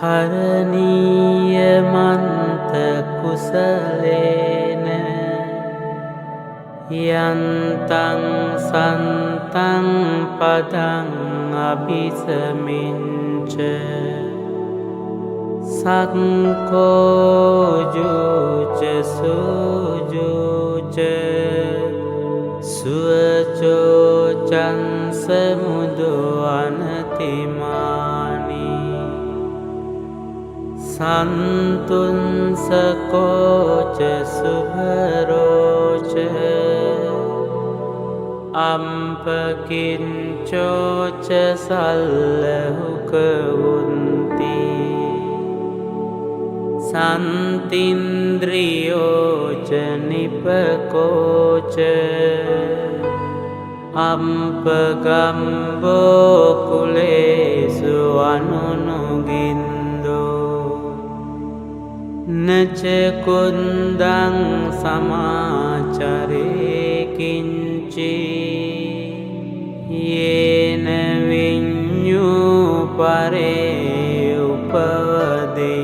කරණීයමන්ත කුසලේන යන්තං සන්තං පදං අභිසමිච්ඡ සක්ඛෝජුච සුජුච සුවචෝ චංස මුදෝ අනතිමානි සන්තුන්සකෝච සුභරෝච අම්පකින්චෝච සල්ලහුකවුන්ති සන්තින්ද්‍රියෝච නිපකෝච අම්පගම්බෝ කුලේසු අනුනුගින්දෝ නචකුන්දං සමාචරේ කිංචි යේන විඤ්ඤූ පරේ උපවදෙය්‍යං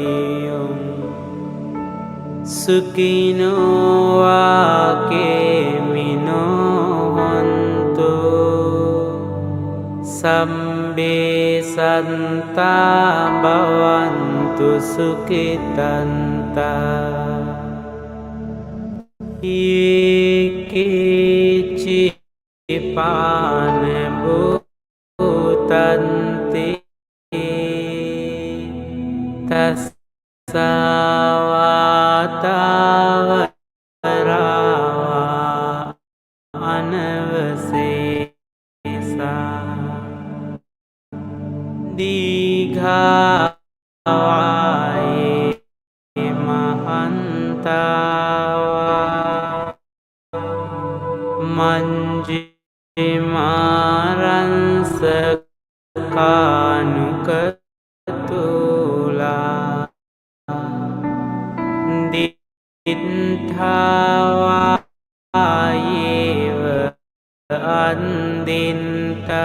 සුඛිනෝ වාකේමිනෝ හොන්තු සම්බේ සන්තා භවන්තු සුඛිතන්තා ඒකේචි පාන භූතන්ති තස්සවාතාවරාවා අනවසේසා දීඝායේ මහන්තාවා මංජිමාරංස කානුකතුලා දිත්ථාවායේව අන්දින්තා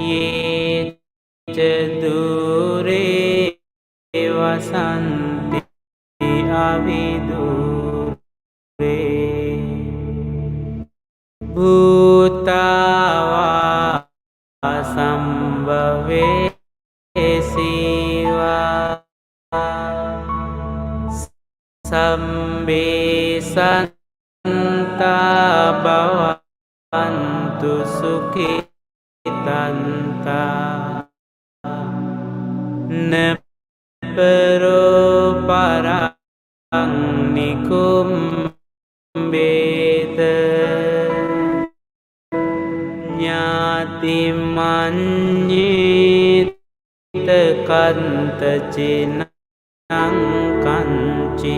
යේච දුරේ වසන්ති අවිදුරේ භූතාවා සම්භවේ සීවා සම්බේ සන්තා භවන්තු සුඛිතන්තා නපරෝ පරං නිකුම්බේත ඥාතිමඤ්ඤේත කන්තචිනං කංචි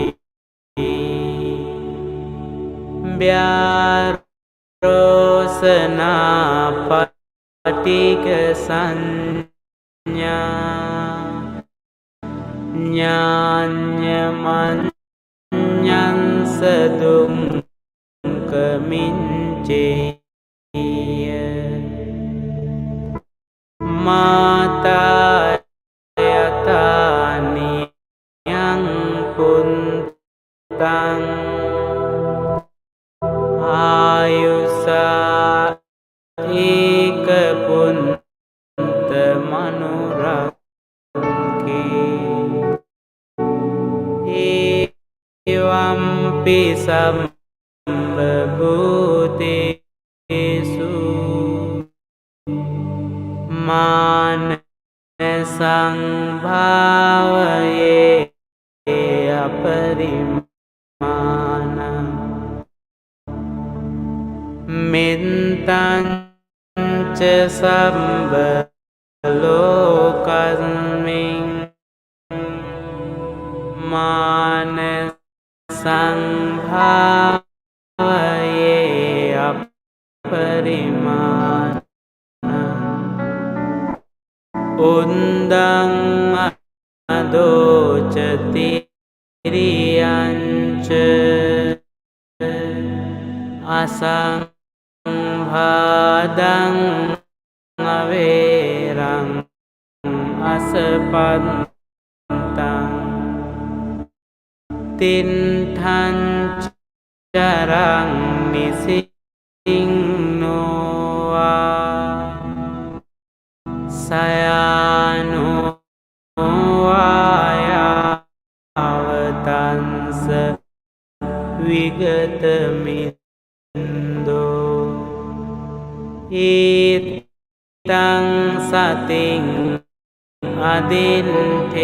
ව්‍යාරෝසනා පටික සංඥා ඥාඤ්ඤමඤ්ඤංස දුක්ඛමිච්ඡේය මාතා යතානි යං පුන්තං ආයුසා ඒක පුන්ත මනුරක්ඛේ එවම්පි සම්බභූතේසු මාන සංභාවයේ අපරිමාණ මෙත්තං ච සම්බ ලෝකස්මින් මාන සංභාවයේ අපරිමාණ උන්දං අදෝචති රියංච අසංභාදං අවේරං สปันตังตินทันจารังนิสิงโนวาสยานุวายาวตันสวิกตมิโดอิตังสติงอดินเท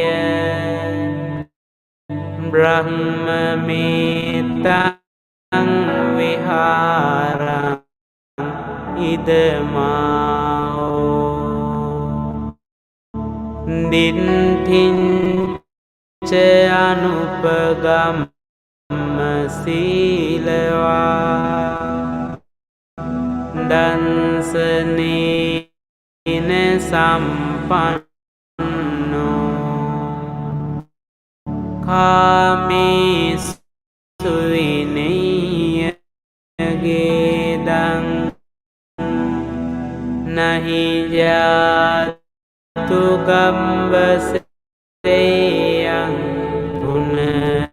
ย Brahmamitam viharam idamao Dintin ca anupagam silawa Dansane sampanno Kami suvinaya gedang Nahi jatu gambaseyang punareti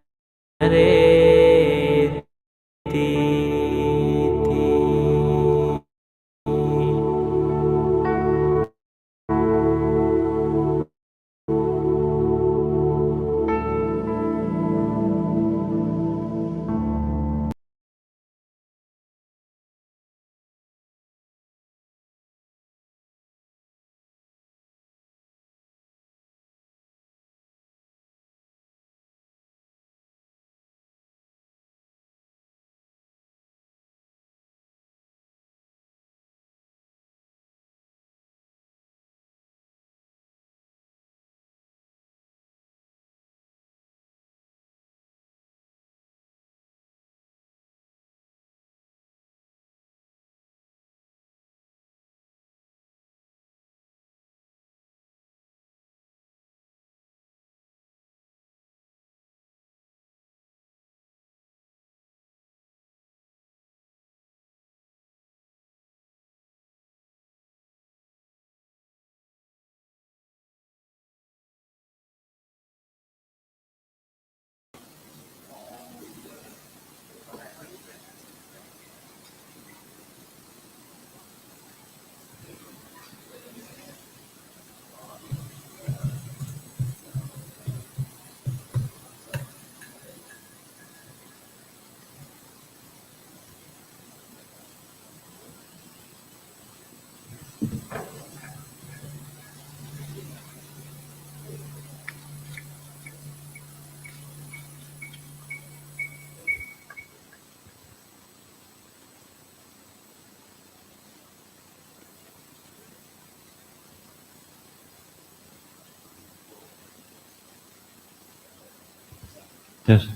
Yes.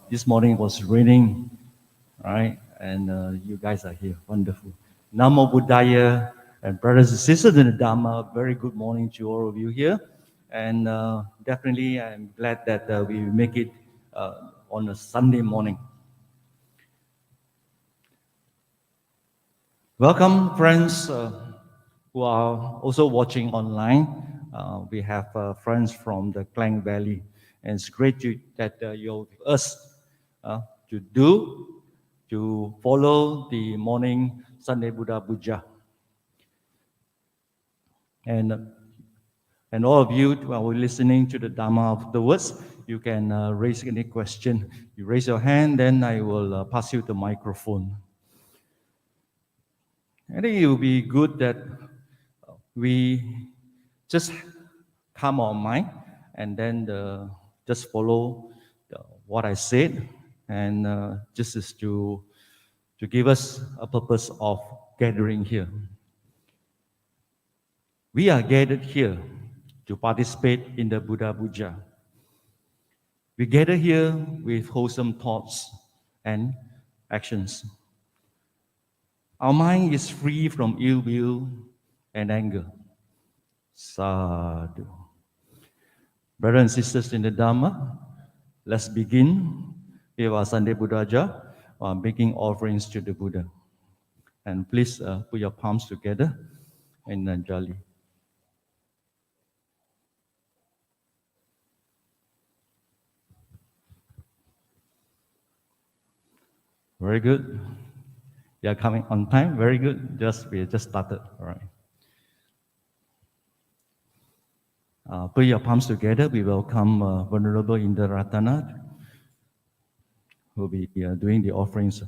This morning was raining, right? And you guys are here. Wonderful. Namo Buddhaya and brothers and sisters in the Dhamma, very good morning to all of you here. And definitely I'm glad that we make it on a Sunday morning. Welcome, friends who are also watching online. We have friends from the Klang Valley, and it's great that you're with us to follow the morning Sunday Buddha Puja. And And all of you who are listening to the Dhamma afterwards, you can raise any question. You raise your hand, then I will pass you the microphone. I think it will be good that we just calm our mind and then just follow what I said, and just is to give us a purpose of gathering here. We are gathered here to participate in the Buddha Puja. We gather here with wholesome thoughts and actions. Our mind is free from ill will and anger. Sadhu. Brothers and sisters in the Dhamma, let's begin with our Sunday Buddhaja, making offerings to the Buddha. And please put your palms together in Anjali. Very good. You are coming on time. Very good. We just started. All right. Put your palms together. We welcome Venerable Indaratana, who will be doing the offerings.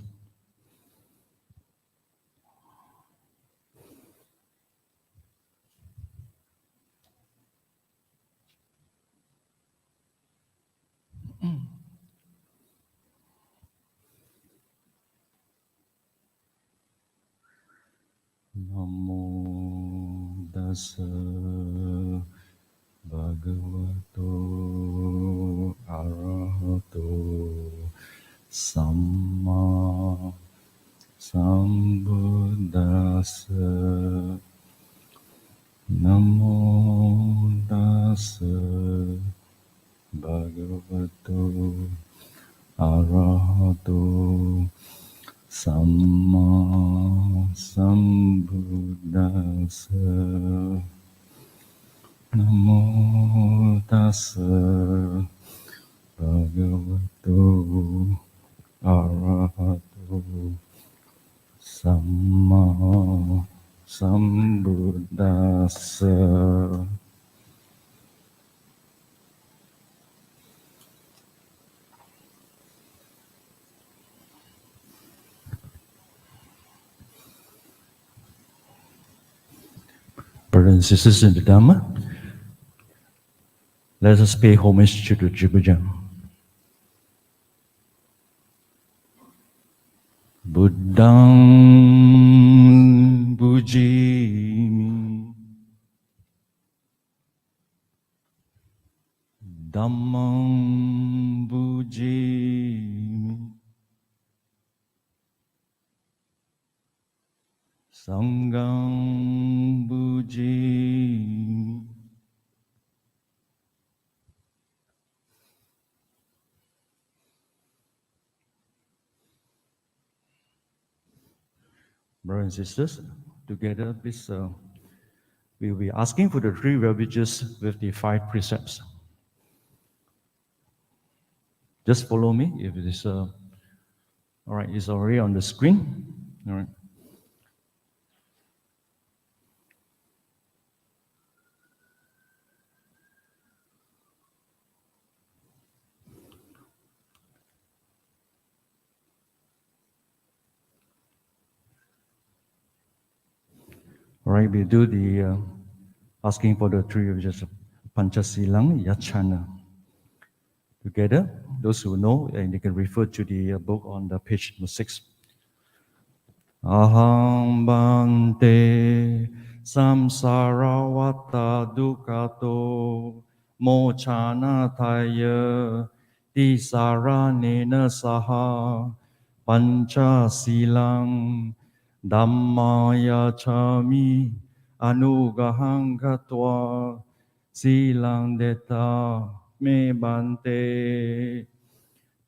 Namo Tassa Bhagavato Arahato Samma Sambuddhassa. Namo Tassa Bhagavato Arahato Samma Sambuddhassa. Namo Tassa Bhagavato Arahato Samma Sambuddhassa. Brothers and sisters in the Dhamma, let us pay homage to the Puja. Buddhang Pujimi, Dhammang Pujimi, Sanghang Pujimi. Brothers and sisters, together, please, we will be asking for the 3 beverages with the 5 precepts. Just follow me if it is, all right, it's already on the screen. All right. All right, we do the asking for the 3 beverages, Panchasilang Yachana. Together, those who know, and they can refer to the book on the page 6. Aham bante samsaravata dukkhato mochanataya tisaranena saha pancha silang dhammaya chami anugahang gatva silang deta me bante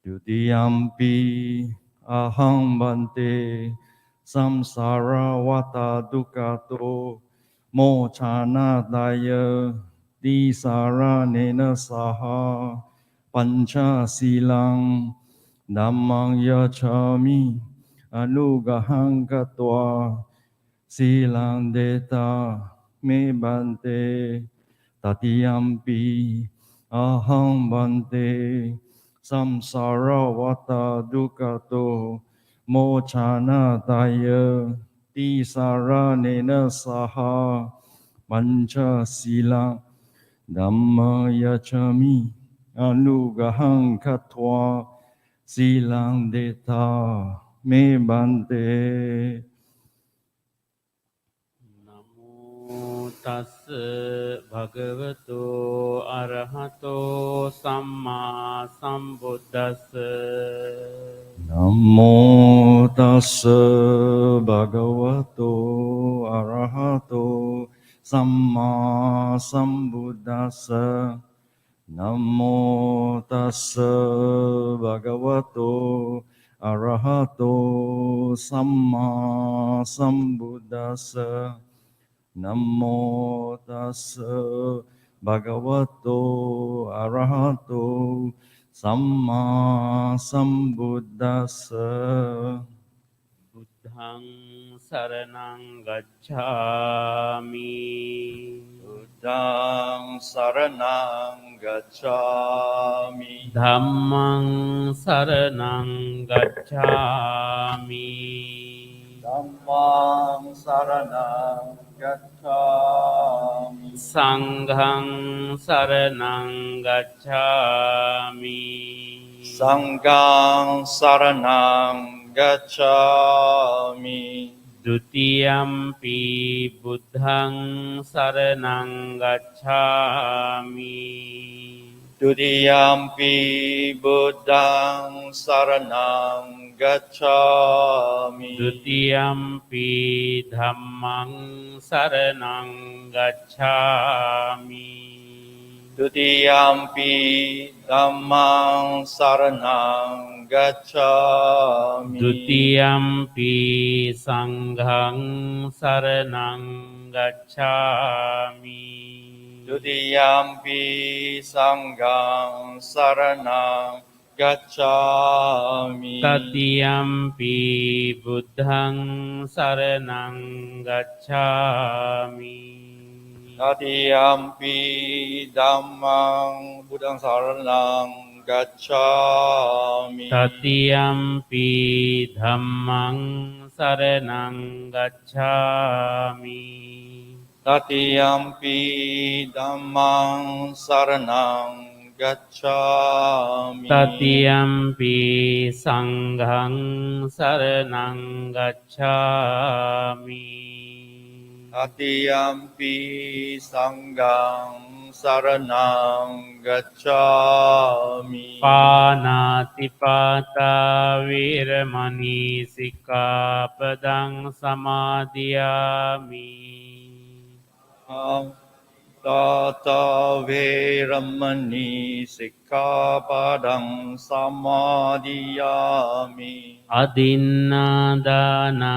Dutiyampi aham bante samsara vata dukkhato mochanataya tisaranena saha pancha silang dhammang yachami anugahang gatva silang deta me bante Tatiyampi aham bante samsara vata dukkhato mochana daya tisara nena saha mancha sila Dhamma yachami anugahang katva silang deta me bante. නමෝ තස්ස භගවතෝ අරහතෝ සම්මා සම්බුද්දස්ස Namo tassa bhagavato arahato samma sambuddhassa. Namo tassa bhagavato arahato samma sambuddhassa. Namo tassa bhagavato arahato samma sambuddhassa. බුද්ධං සරණං ගච්ඡාමි Buddhaṃ saranang gacchāmi. ධම්මං සරණං ගච්ඡාමි Dhammam saranang gacchāmi. සංඝං සරණං ගච්ඡාමි Sanghang saranang gacchāmi. ဒုတိယံ පි බුද්ධං සරණං ගච්ඡාමි Dutiyampi buddhaṃ saranang gacchāmi. ဒုတိယံ පි ධම්මං සරණං ගච්ඡාමි Dutiyampi dhammam saranang gacchāmi. ဒုတိယံ පි සංඝං සරණං ගච්ඡාමි Dutiyampi sangham saranang gacchāmi. තතියම්පි බුද්ධං සරණං ගච්ඡාමි Tatiyampi dhammam buddhaṃ saranang gacchāmi. තතියම්පි ධම්මං සරණං ගච්ඡාමි Tatiyampi dhammam saranang gacchāmi. තතියම්පි සංඝං සරණං ගච්ඡාමි Tatiyampi sangham saranang gacchāmi. පානාතිපාතා වේරමණී සික්ඛාපදං සමාදියාමි Tata veramani sikkhapadam samadhiyami. අදින්නාදානා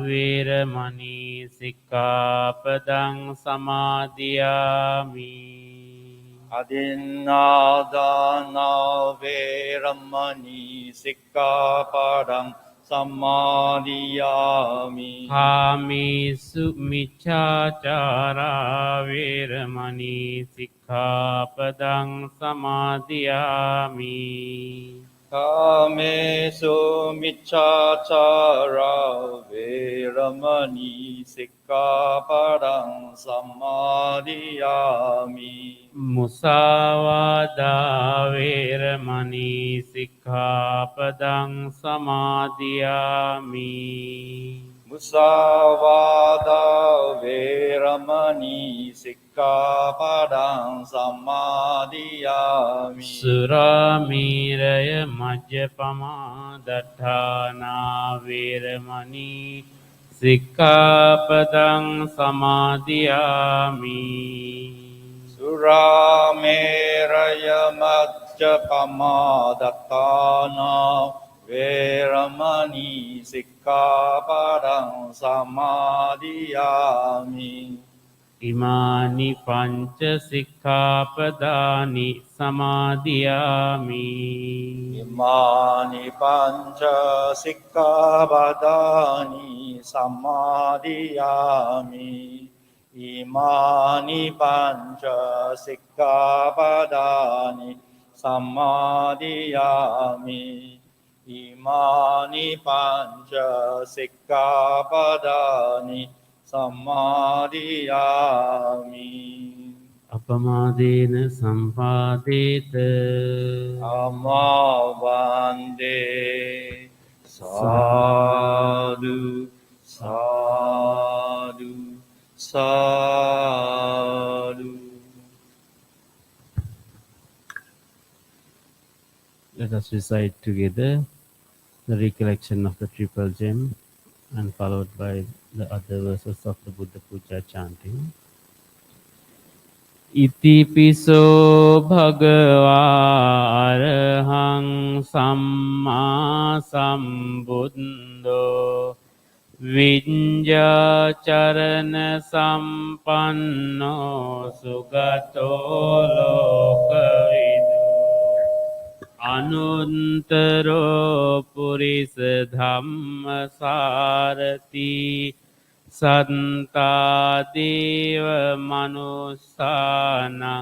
වේරමණී සික්ඛාපදං සමාදියාමි Adinādana veramani sikkhapadam samadhiyami. කාමේසු මිච්ඡාචාරා වේරමණී සික්ඛාපදං සමාදියාමි Kamesu miccācārā veramani sikkhapadam samadhiyami. මුසාවාදා වේරමණී සික්ඛාපදං සමාදියාමි Musāvādā veramani sikkhapadam samadhiyami. සුරාමීරය මජ්ජපමා දට්ඨානා වේරමණී සික්ඛාපදං සමාදියාමි Surameraya majjapamadattana veramani sikkhapadam samadhiyami. ඉමානි පංච සික්ඛාපදානි සමාදියාමි Imani pancha sikkhapadani samadhiyami. Imani pancha sikkhapadani sammadiyami. Imani pancha sikkhapadani sammadiyami. Apamadena sampadeta Amavande sadhu sadhu sadhu. Let us recite together the recollection of the triple gem and followed by the other verses of the Buddha Puja chanting. Iti piso bhagava arahang samma sambuddho Vinja charana sampanno sugato lokavidu Anuntaro purisa dhamma sarati Santa deva manusana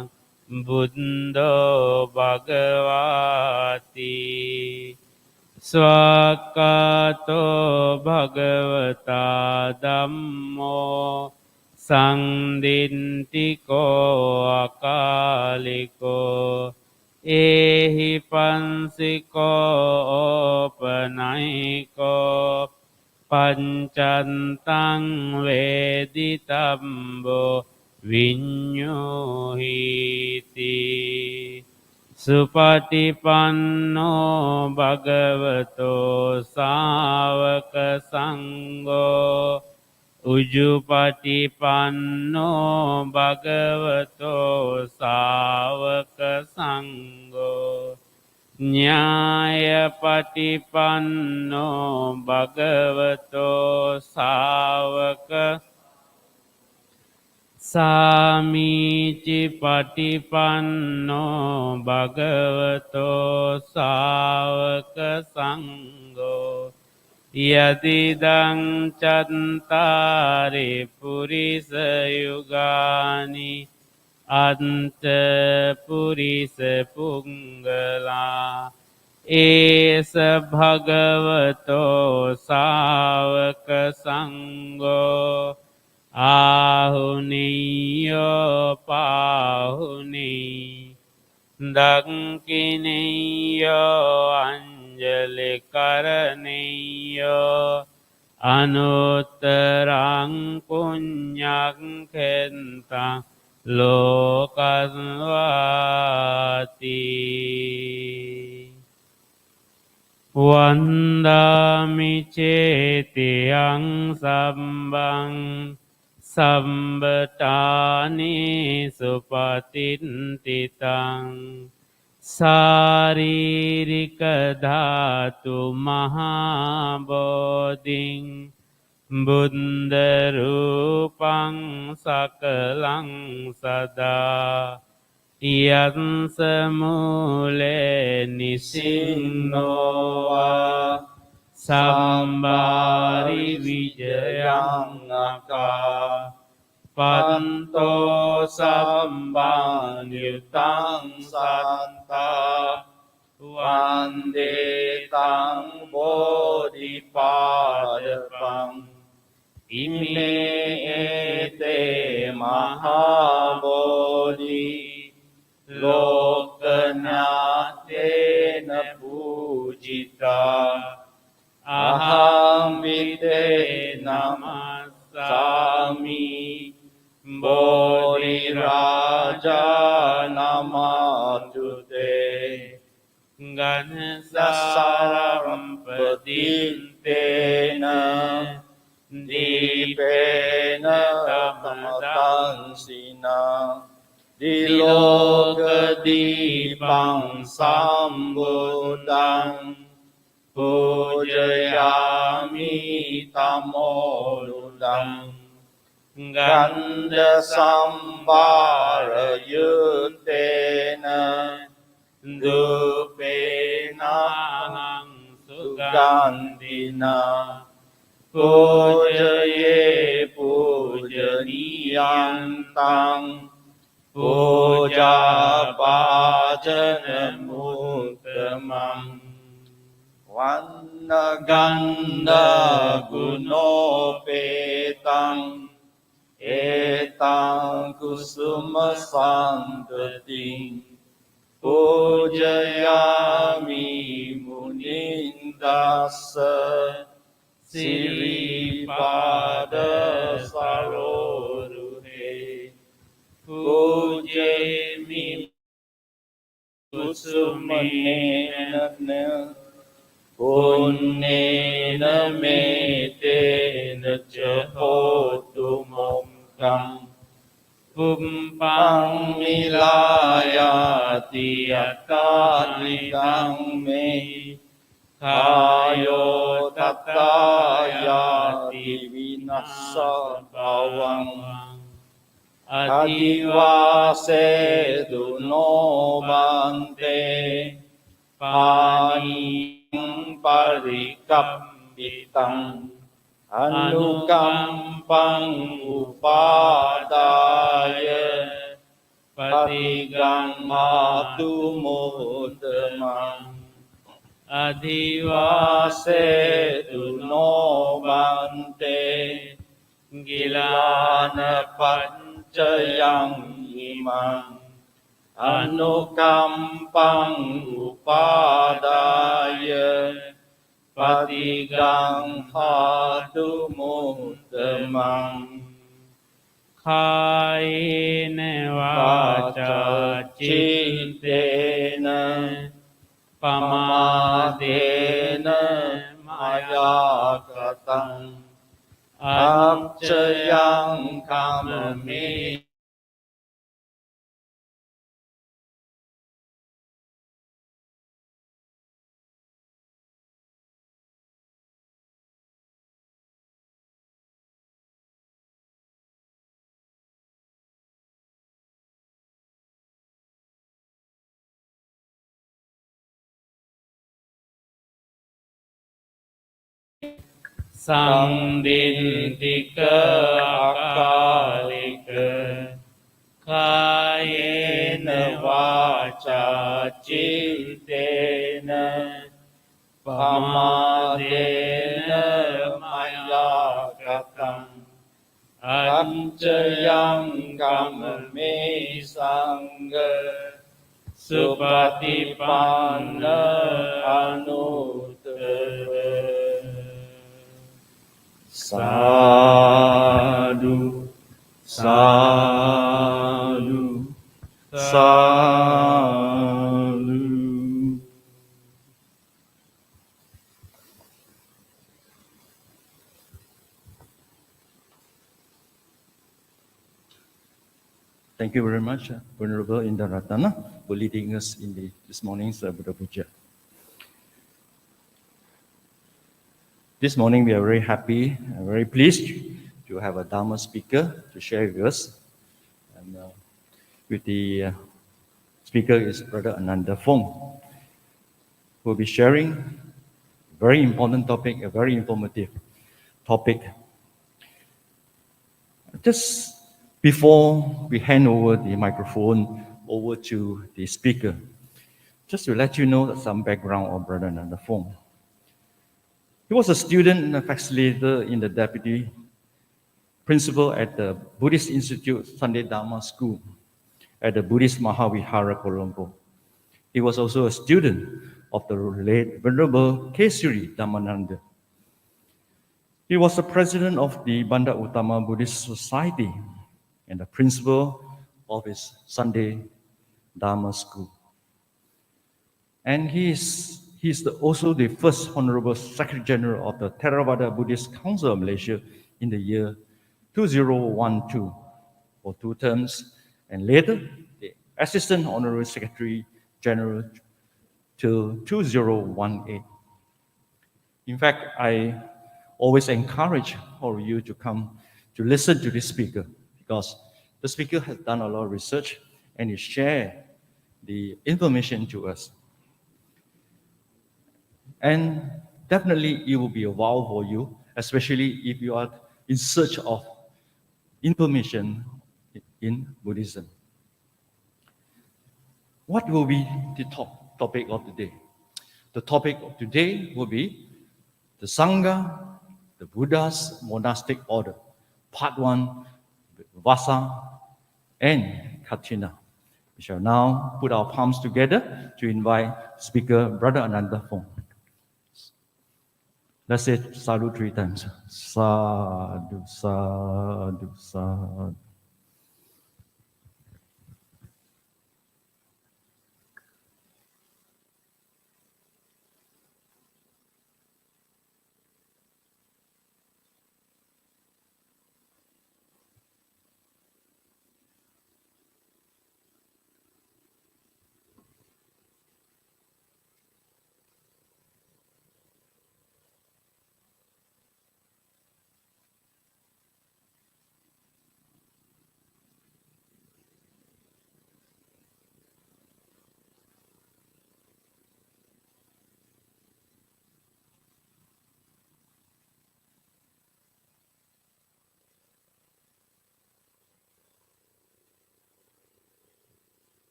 buddho bhagavati Swakato bhagavata dhammo sandintiko akaliko ehi pansiko opanaiko pancantang veditambo vinyuhiti Supatipanno bhagavato sāvaka sangho Ujupatipanno bhagavato sāvaka sangho Nyāyapatipanno bhagavato sāvaka Sāmīci patipanno bhagavato sāvaka sangho Yadidang chantari purisa yugani Anta purisa pungala Esa bhagavato sāvaka sangho Ahuniyo pahuni Dankiniyo anjali karaniyo Anuttarang punyang kentang lokasvati Vandami cetiyang sambang Sambatani supatintitang Saririka dhatu mahabodhing Buddha rupang sakalang sada Yang semule nisinnowa Sambari wijayang aka Panto sambang yutang santa Vande tang bodhipadapang Ime ete mahabodhi Lokanyatena pujita Aham vide namasami Bodhi Raja namatute Ganasaram padintena Dipena tamadansina Diloka dipang sambudang Pujayami tamoludang Ganda sambara yutena Dupena sugandina Pujaye pujaniya ยันตังปูจาปาจนะมุตตมังวันนกันดากุโนเปตังเอตังกุสุมสันตติงปูจยามิมุนินดัสสะสิริปาดสโรรุเหปูเจมิกุสุเมนะเนปุณเนนะเมเตนะจะโหตุมงกังปุมปังมิลายาติยกาลิกังเมคายโยตัตตายาติวินัสสะภาวังอธิวาเสตุโนบันเตปานิปริกัปปิตังอนุกัมปังอุปาทายปฏิกังมาตุโมตมังอธิวาเสตุโนบันเตกิลานปัญจยังอิมังอนุกัมปังอุปาทายปฏิกังหาตุมุตตมังคายเนวาจาจิตเตนะปมาเดนะมายากตังอัจฉยังคามเมสังดินติเกอากาลิกคายเนวาจาจิเตนะปมาเดนะมายากตังอัจฉยังกัมเมสังฆสุปฏิปันนะอนุตตรสาธุสาธุสาธุ Thank you very much, Venerable Indaratana, for leading us in this morning's Buddha Puja. This morning we are very happy and very pleased to have a Dhamma speaker to share with us. And with the speaker is Brother Ananda Fong, who will be sharing a very important topic, a very informative topic. Just before we hand over the microphone over to the speaker, just to let you know some background of Brother Ananda Fong. He was a student and a facilitator in the deputy principal at the Buddhist Institute Sunday Dhamma School at the Buddhist Mahavihara, Colombo. He was also a student of the late Venerable Kesuri Dhammananda. He was the president of the Banda Utama Buddhist Society and the principal of his Sunday Dhamma School. And he's also the first Honorable Secretary General of the Theravada Buddhist Council of Malaysia in the year 2012 for 2 terms, and later the Assistant Honorary Secretary General till 2018. In fact, I always encourage all of you to come to listen to this speaker, because the speaker has done a lot of research and he shared the information to us. And definitely it will be a wow for you, especially if you are in search of information in Buddhism. What will be the topic of the day? The topic of today will be the Sangha, the Buddha's monastic order, part 1, Vassa and Kathina. We shall now put our palms together to invite speaker Brother Ananda Fong. Let's say sadhu 3 times. Sadhu, sadhu, sadhu.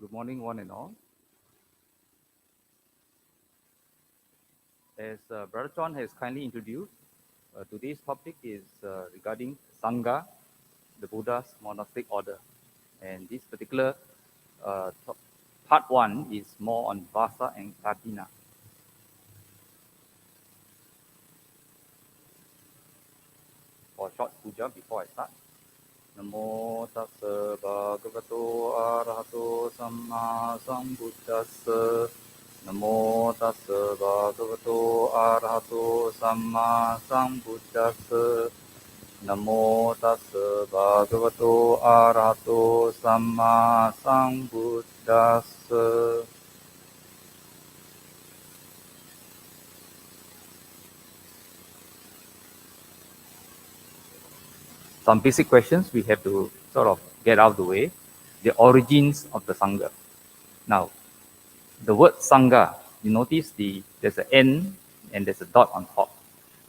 Good morning, one and all. As Brother John has kindly introduced, today's topic is regarding Sangha, the Buddha's monastic order. And this particular part 1 is more on Vassa and Kathina. For a short puja before I start. Namo tassa bhagavato arahato samma sambuddhassa. Namo tassa bhagavato arahato samma sambuddhassa. Namo tassa bhagavato arahato samma sambuddhassa. Some basic questions we have to sort of get out of the way. The origins of the Sangha. Now, the word Sangha, you notice there's an N and there's a dot on top.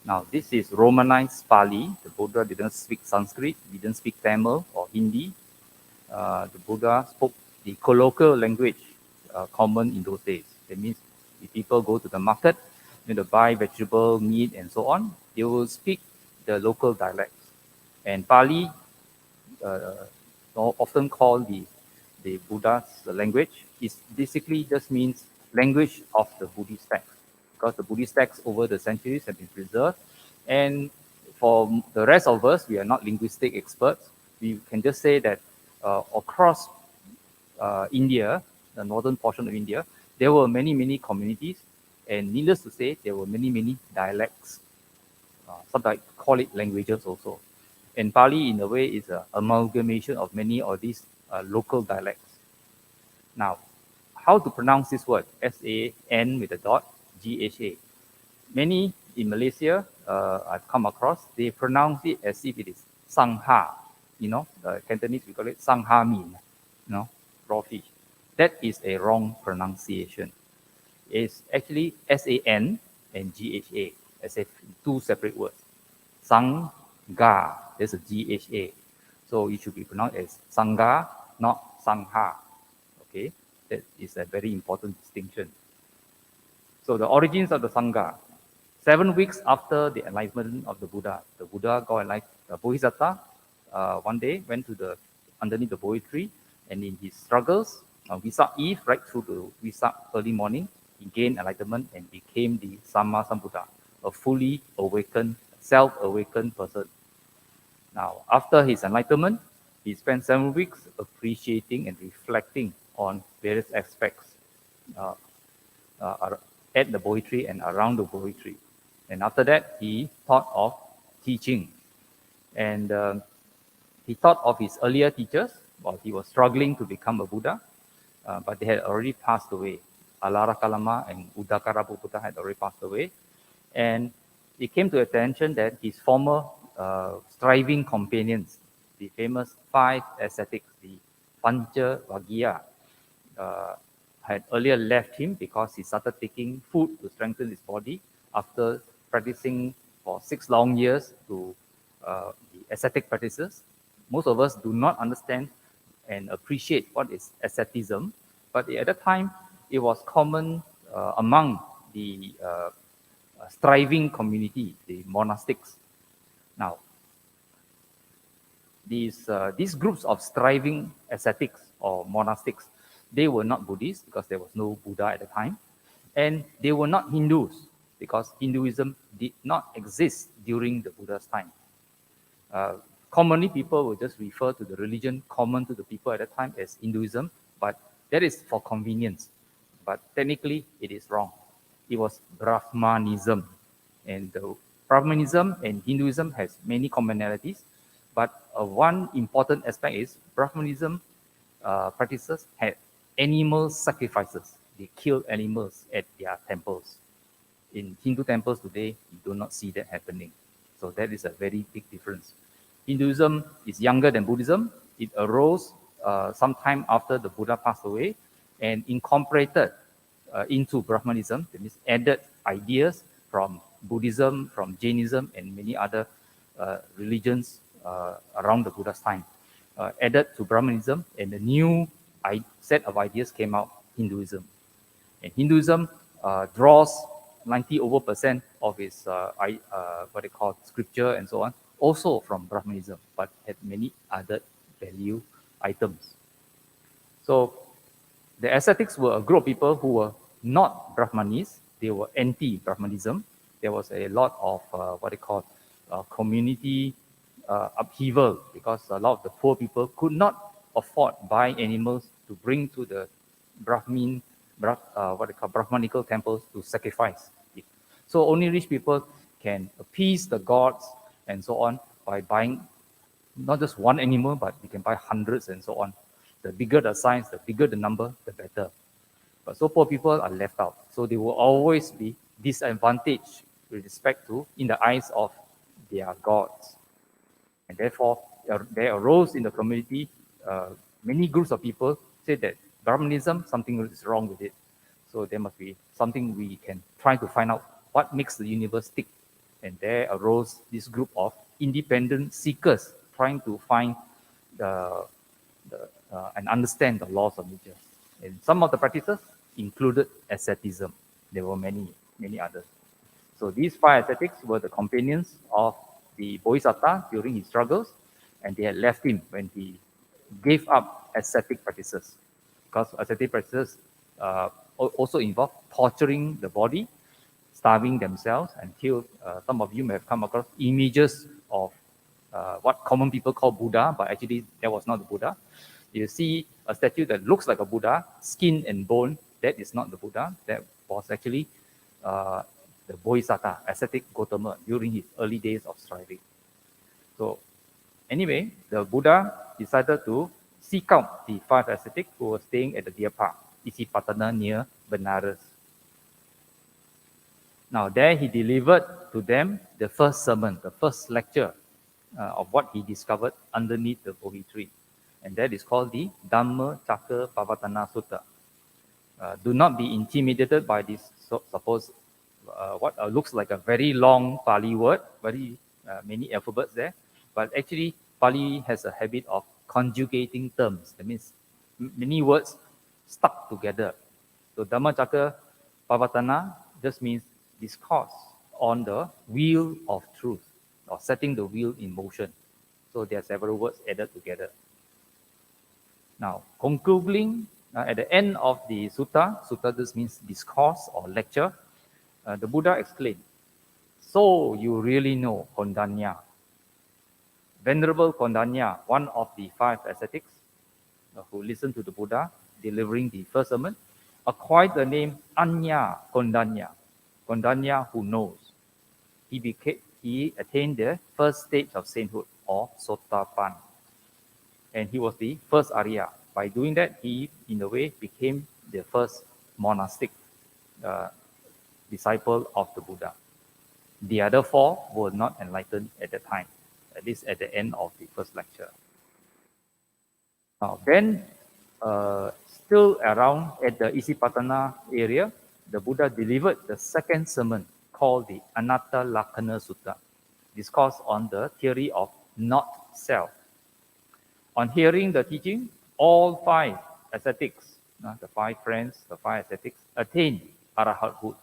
Now, this is Romanized Pali. The Buddha didn't speak Sanskrit, didn't speak Tamil or Hindi. The Buddha spoke the colloquial language common in those days. That means if people go to the market, to buy vegetable, meat, and so on, they will speak the local dialects. And Pali, often called the Buddha's language, is basically just means language of the Buddhist text, because the Buddhist texts over the centuries have been preserved. And for the rest of us, we are not linguistic experts. We can just say that across India, the northern portion of India, there were many, many communities, and needless to say, there were many, many dialects. Sometimes call it languages also. And Pali, in a way, is an amalgamation of many of these local dialects. Now, how to pronounce this word? S-A-N with a dot, G-H-A. Many in Malaysia, I've come across, they pronounce it as if it is Sangha. Cantonese, we call it Sangha Min, raw fish. That is a wrong pronunciation. It's actually S-A-N and G-H-A, as if two separate words. Sangha, there's a G-H-A. So it should be pronounced as Sangha, not Sangha. Okay, that is a very important distinction. So the origins of the Sangha. 7 weeks after the enlightenment of the Buddha got enlightened. Bodhisattva one day went to underneath the Bodhi tree, and in his struggles, Vissa Eve, right through to Vissa early morning, he gained enlightenment and became the Samma Sambuddha, a fully awakened, self-awakened person. Now, after his enlightenment, he spent 7 weeks appreciating and reflecting on various aspects at the Bodhi tree and around the Bodhi tree. And after that, he thought of teaching. And he thought of his earlier teachers while he was struggling to become a Buddha, but they had already passed away. Alara Kalama and Udakara Buddha had already passed away. And it came to attention that his former striving companions, the famous 5 ascetics, the Pancha Vagya, had earlier left him because he started taking food to strengthen his body after practicing for 6 long years to be ascetic practices. Most of us do not understand and appreciate what is asceticism, but at that time, it was common among the striving community, the monastics. Now, these groups of striving ascetics or monastics, they were not Buddhists because there was no Buddha at the time, and they were not Hindus because Hinduism did not exist during the Buddha's time. Commonly, people will just refer to the religion common to the people at that time as Hinduism, but that is for convenience. But technically, it is wrong. It was Brahmanism, and the Brahmanism and Hinduism has many commonalities. But one important aspect is Brahmanism practices had animal sacrifices. They killed animals at their temples. In Hindu temples today, you do not see that happening. So that is a very big difference. Hinduism is younger than Buddhism. It arose sometime after the Buddha passed away and incorporated into Brahmanism. That means added ideas from Buddhism, from Jainism, and many other religions around the Buddha's time. Added to Brahmanism, and a new set of ideas came out, Hinduism. And Hinduism draws 90% of its what they call scripture and so on, also from Brahmanism, but had many other value items. So the ascetics were a group of people who were not Brahmanis. They were anti-Brahmanism. There was a lot of what they call community upheaval because a lot of the poor people could not afford buying animals to bring to the Brahmanical temples to sacrifice it. So only rich people can appease the gods and so on by buying not just one animal, but you can buy hundreds and so on. The bigger the size, the bigger the number, the better. But so poor people are left out. So they will always be disadvantaged with respect to, in the eyes of their gods. And therefore, there arose in the community many groups of people say that Brahmanism, something is wrong with it. So there must be something we can try to find out what makes the universe tick. And there arose this group of independent seekers trying to find and understand the laws of nature. And some of the practices included asceticism. There were many, many others. So these 5 ascetics were the companions of the Bodhisattva during his struggles, and they had left him when he gave up ascetic practices. Because ascetic practices also involve torturing the body, starving themselves until some of you may have come across images of what common people call Buddha, but actually that was not the Buddha. You see a statue that looks like a Buddha, skin and bone, that is not the Buddha. That was actually the Bodhisattva, ascetic Gautama, during his early days of striving. So anyway, the Buddha decided to seek out the 5 ascetics who were staying at the deer park, Isipatana near Benares. Now there he delivered to them the first sermon, the first lecture of what he discovered underneath the Bodhi tree. And that is called the Dhamma Chakra Pavatana Sutta. Do not be intimidated by this supposed what looks like a very long Pali word, very many alphabets there. But actually, Pali has a habit of conjugating terms. That means many words stuck together. So Dhamma Chakra Pavatana just means discourse on the wheel of truth, or setting the wheel in motion. So there are several words added together. Now, concluding at the end of the sutta just means discourse or lecture, the Buddha exclaimed, "So you really know Kondanya." Venerable Kondanya, one of the 5 ascetics who listened to the Buddha delivering the first sermon, acquired the name Anya Kondanya, Kondanya who knows. He attained the first stage of sainthood, or Sotapan. And he was the first Arya. By doing that, he, in a way, became the first monastic disciple of the Buddha. The other 4 were not enlightened at that time, at least at the end of the first lecture. Now, then, still around at the Isipatana area, the Buddha delivered the second sermon called the Anatta Lakkhana Sutta, discourse on the theory of not self. On hearing the teaching, all five ascetics, the five friends, the five ascetics, attained arahathood.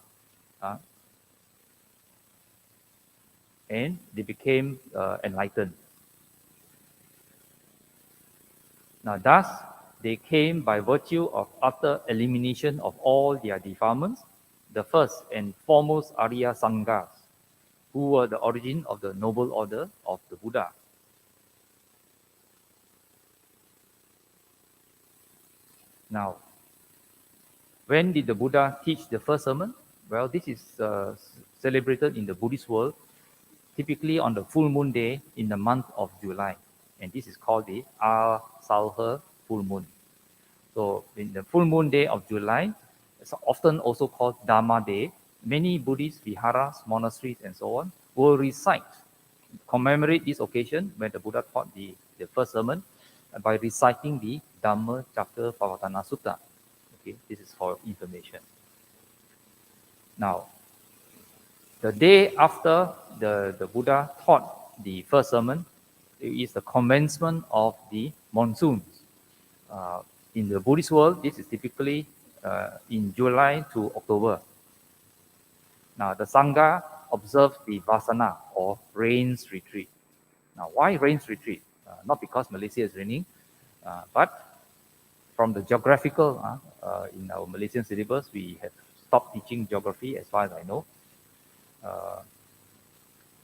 And they became enlightened. Now, thus, they came by virtue of utter elimination of all their defilements, the first and foremost Arya Sanghas, who were the origin of the noble order of the Buddha. Now, when did the Buddha teach the first sermon? Well, this is celebrated in the Buddhist world, typically on the full moon day in the month of July. And this is called the Asalha full moon. So in the full moon day of July, it's often also called Dhamma day, many Buddhist viharas, monasteries, and so on will commemorate this occasion when the Buddha taught the first sermon by reciting the Dhamma Chakra Pavatana Sutta. Okay, this is for information. Now, the day after the Buddha taught the first sermon, it is the commencement of the monsoons. In the Buddhist world, this is typically in July to October. Now, the Sangha observes the Vassa or rains retreat. Now, why rains retreat? Not because Malaysia is raining, but from the geographical, in our Malaysian syllabus, we have stopped teaching geography as far as I know.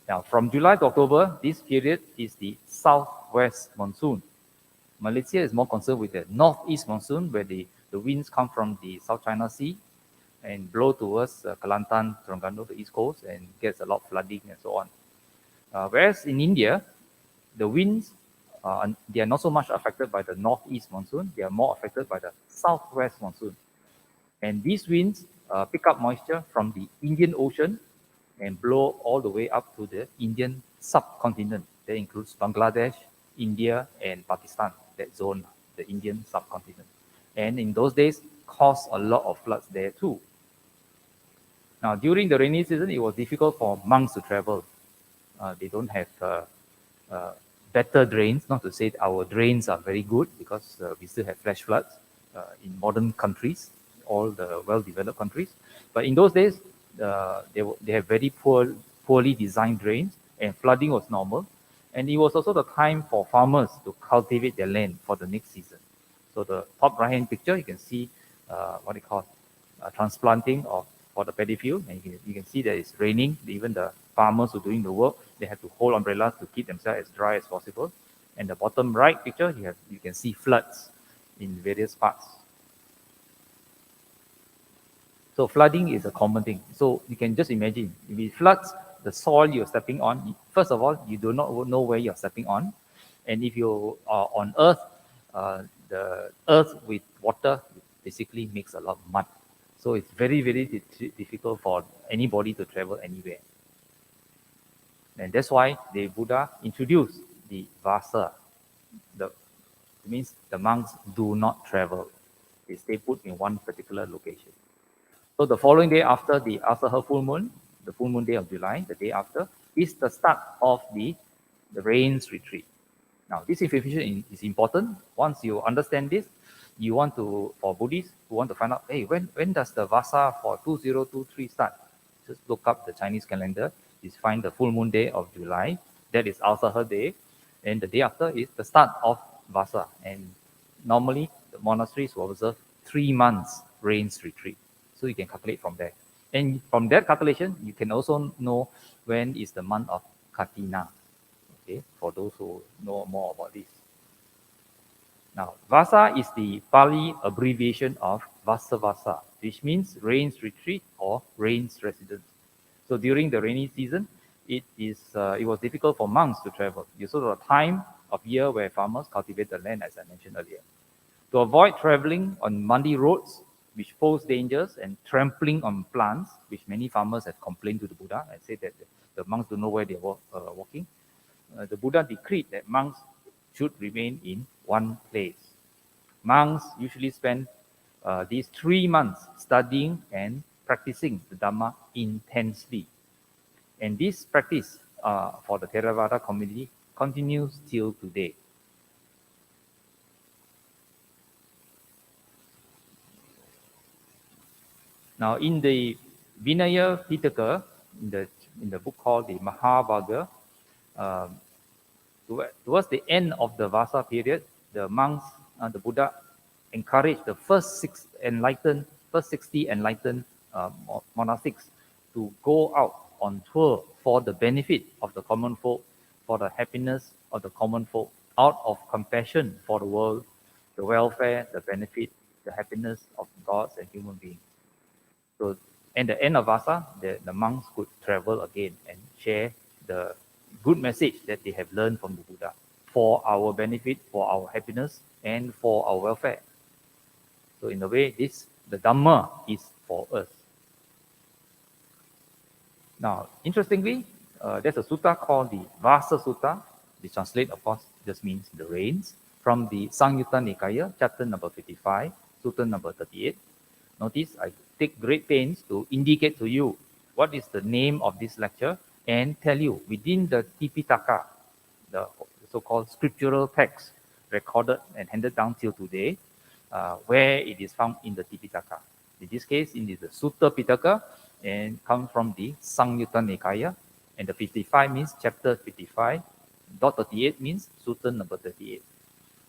Now, from July to October, this period is the southwest monsoon. Malaysia is more concerned with the northeast monsoon, where the winds come from the South China Sea and blow towards Kelantan, Terengganu, the east coast, and gets a lot of flooding and so on. Whereas in India, the winds, they are not so much affected by the northeast monsoon, they are more affected by the southwest monsoon. And these winds pick up moisture from the Indian Ocean and blow all the way up to the Indian subcontinent. That includes Bangladesh, India, and Pakistan, that zone, the Indian subcontinent. And in those days, caused a lot of floods there too. Now, during the rainy season, it was difficult for monks to travel. They don't have better drains, not to say our drains are very good, because we still have flash floods in modern countries, all the well-developed countries. But in those days, they have very poorly designed drains, and flooding was normal. And it was also the time for farmers to cultivate their land for the next season. So the top right-hand picture, you can see what they call transplanting for the paddy field. And you can see that it's raining. Even the farmers who are doing the work, they have to hold umbrellas to keep themselves as dry as possible. And the bottom right picture, you can see floods in various parts. So flooding is a common thing. So you can just imagine, if it floods the soil you're stepping on, first of all, you do not know where you're stepping on. And if you are on earth, the earth with water basically makes a lot of mud. So it's very, very difficult for anybody to travel anywhere. And that's why the Buddha introduced the Vassa. It means the monks do not travel. They stay put in one particular location. So the following day after the Asaha full moon, the full moon day of July, the day after, is the start of the rains retreat. Now, this information is important. Once you understand this, you want to, for Buddhists who want to find out, hey, when does the Vassa for 2023 start? Just look up the Chinese calendar. You find the full moon day of July. That is Asaha day. And the day after is the start of Vassa. And normally, the monasteries will observe 3 months rains retreat. So you can calculate from there. And from that calculation, you can also know when is the month of Kathina. Okay, for those who know more about this. Now, Vassa is the Pali abbreviation of Vassa, which means rains retreat or rains residence. So during the rainy season, it was difficult for monks to travel. It's sort of a time of year where farmers cultivate the land, as I mentioned earlier. To avoid traveling on muddy roads, which pose dangers, and trampling on plants, which many farmers have complained to the Buddha and said that the monks don't know where they're walking. The Buddha decreed that monks should remain in one place. Monks usually spend these 3 months studying and practicing the Dhamma intensely. And this practice for the Theravada community continues till today. Now, in the Vinaya Pitaka, in the book called the Mahabharata, um, towards the end of the Vassa period, the monks, the Buddha, encouraged the first 60 enlightened monastics to go out on tour for the benefit of the common folk, for the happiness of the common folk, out of compassion for the world, the welfare, the benefit, the happiness of gods and human beings. So at the end of Vassa, the monks could travel again and share the good message that they have learned from the Buddha for our benefit, for our happiness, and for our welfare. So in a way, the Dhamma is for us. Now, interestingly, there's a sutta called the Vassa Sutta. The translate, of course, just means the rains, from the Samyutta Nikaya, chapter number 55, sutta number 38. Notice I take great pains to indicate to you what is the name of this lecture and tell you within the Tipitaka, the so-called scriptural text recorded and handed down till today, where it is found in the Tipitaka. In this case, it is the Sutta Pitaka and comes from the Samyutta Nikaya, and the 55 means chapter 55, dot 38 means sutta number 38.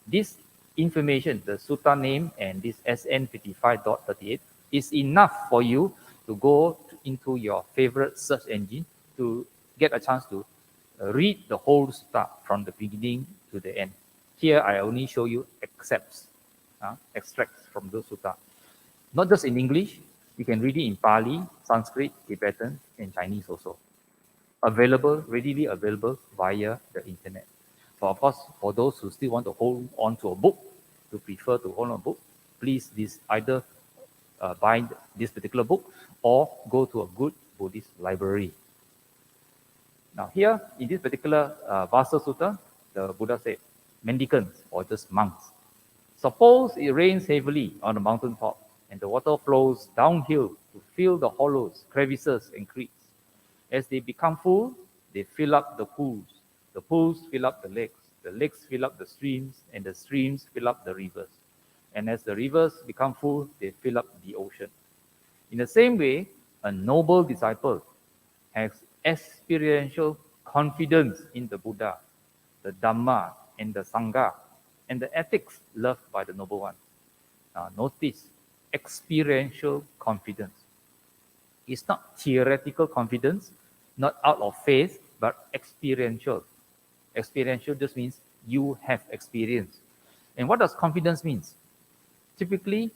This information, the sutta name and this SN 55.38 is enough for you to go into your favorite search engine to get a chance to read the whole sutta from the beginning to the end. Here I only show you extracts from the sutta. Not just in English, you can read it in Pali, Sanskrit, Tibetan, and Chinese also. Readily available via the internet. For of course, for those who still want to hold on to a book, to prefer to hold on a book, please either buy this particular book or go to a good Buddhist library. Now here, in this particular Vassa Sutta, the Buddha said, mendicants or just monks, suppose it rains heavily on the mountain top and the water flows downhill to fill the hollows, crevices, and creeks. As they become full, they fill up the pools fill up the lakes fill up the streams, and the streams fill up the rivers. And as the rivers become full, they fill up the ocean. In the same way, a noble disciple has experiential confidence in the Buddha, the Dhamma, and the Sangha, and the ethics loved by the noble one. Now, notice experiential confidence. It's not theoretical confidence, not out of faith, but experiential. Experiential just means you have experience. And what does confidence mean? Typically,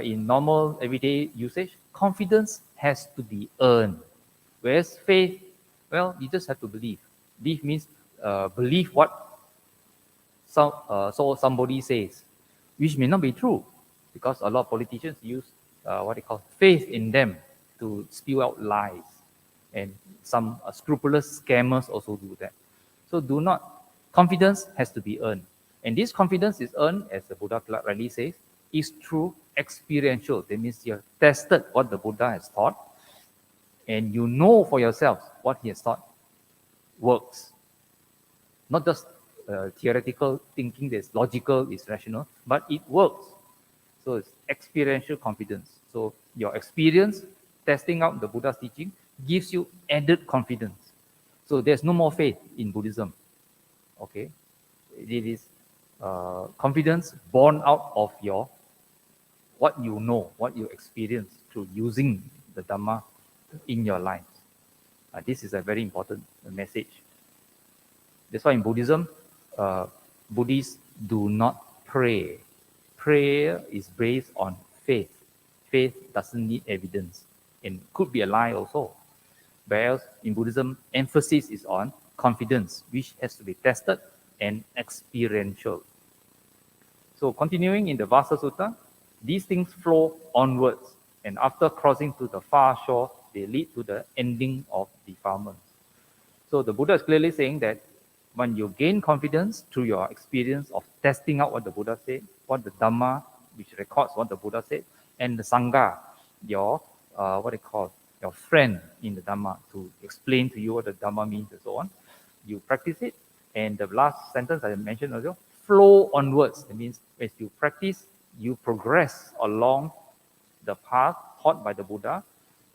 in normal everyday usage, confidence has to be earned. Whereas faith, well, you just have to believe. Believe means believe what somebody says, which may not be true, because a lot of politicians use what they call faith in them to spew out lies. And some scrupulous scammers also do that. So confidence has to be earned. And this confidence is earned, as the Buddha rightly says, is through experiential. That means you have tested what the Buddha has taught, and you know for yourself what he has taught works. Not just theoretical thinking that's logical, is rational, but it works. So it's experiential confidence. So your experience testing out the Buddha's teaching gives you added confidence. So there's no more faith in Buddhism. Okay, it is confidence born out of what you know, what you experience through using the Dhamma in your life. This is a very important message. That's why in Buddhism, Buddhists do not pray. Prayer is based on faith. Faith doesn't need evidence and could be a lie also. Whereas in Buddhism, emphasis is on confidence, which has to be tested and experiential. So continuing in the Vassa Sutta, these things flow onwards, and after crossing to the far shore, they lead to the ending of defilements. So the Buddha is clearly saying that when you gain confidence through your experience of testing out what the Buddha said, what the Dhamma, which records what the Buddha said, and the Sangha, your friend in the Dhamma, to explain to you what the Dhamma means and so on, you practice it, And the last sentence I mentioned earlier, flow onwards. That means as you practice, you progress along the path taught by the Buddha,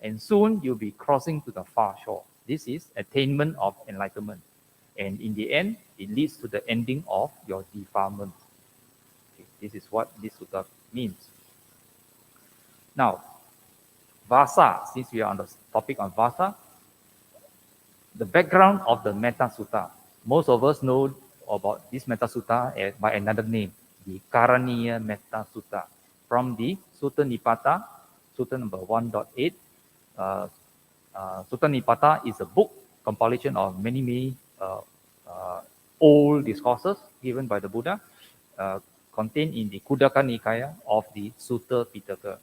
and soon you'll be crossing to the far shore. This is attainment of enlightenment. And in the end, it leads to the ending of your defilement. Okay, this is what this sutta means. Now, Vassa, since we are on the topic on Vassa, the background of the Metta Sutta. Most of us know about this Metta Sutta by another name, the Karaniya Metta Sutta, from the Sutta Nipata, Sutta number 1.8. Sutta Nipata is a book compilation of many old discourses given by the Buddha, contained in the Khuddaka Nikaya of the Sutta Pitaka.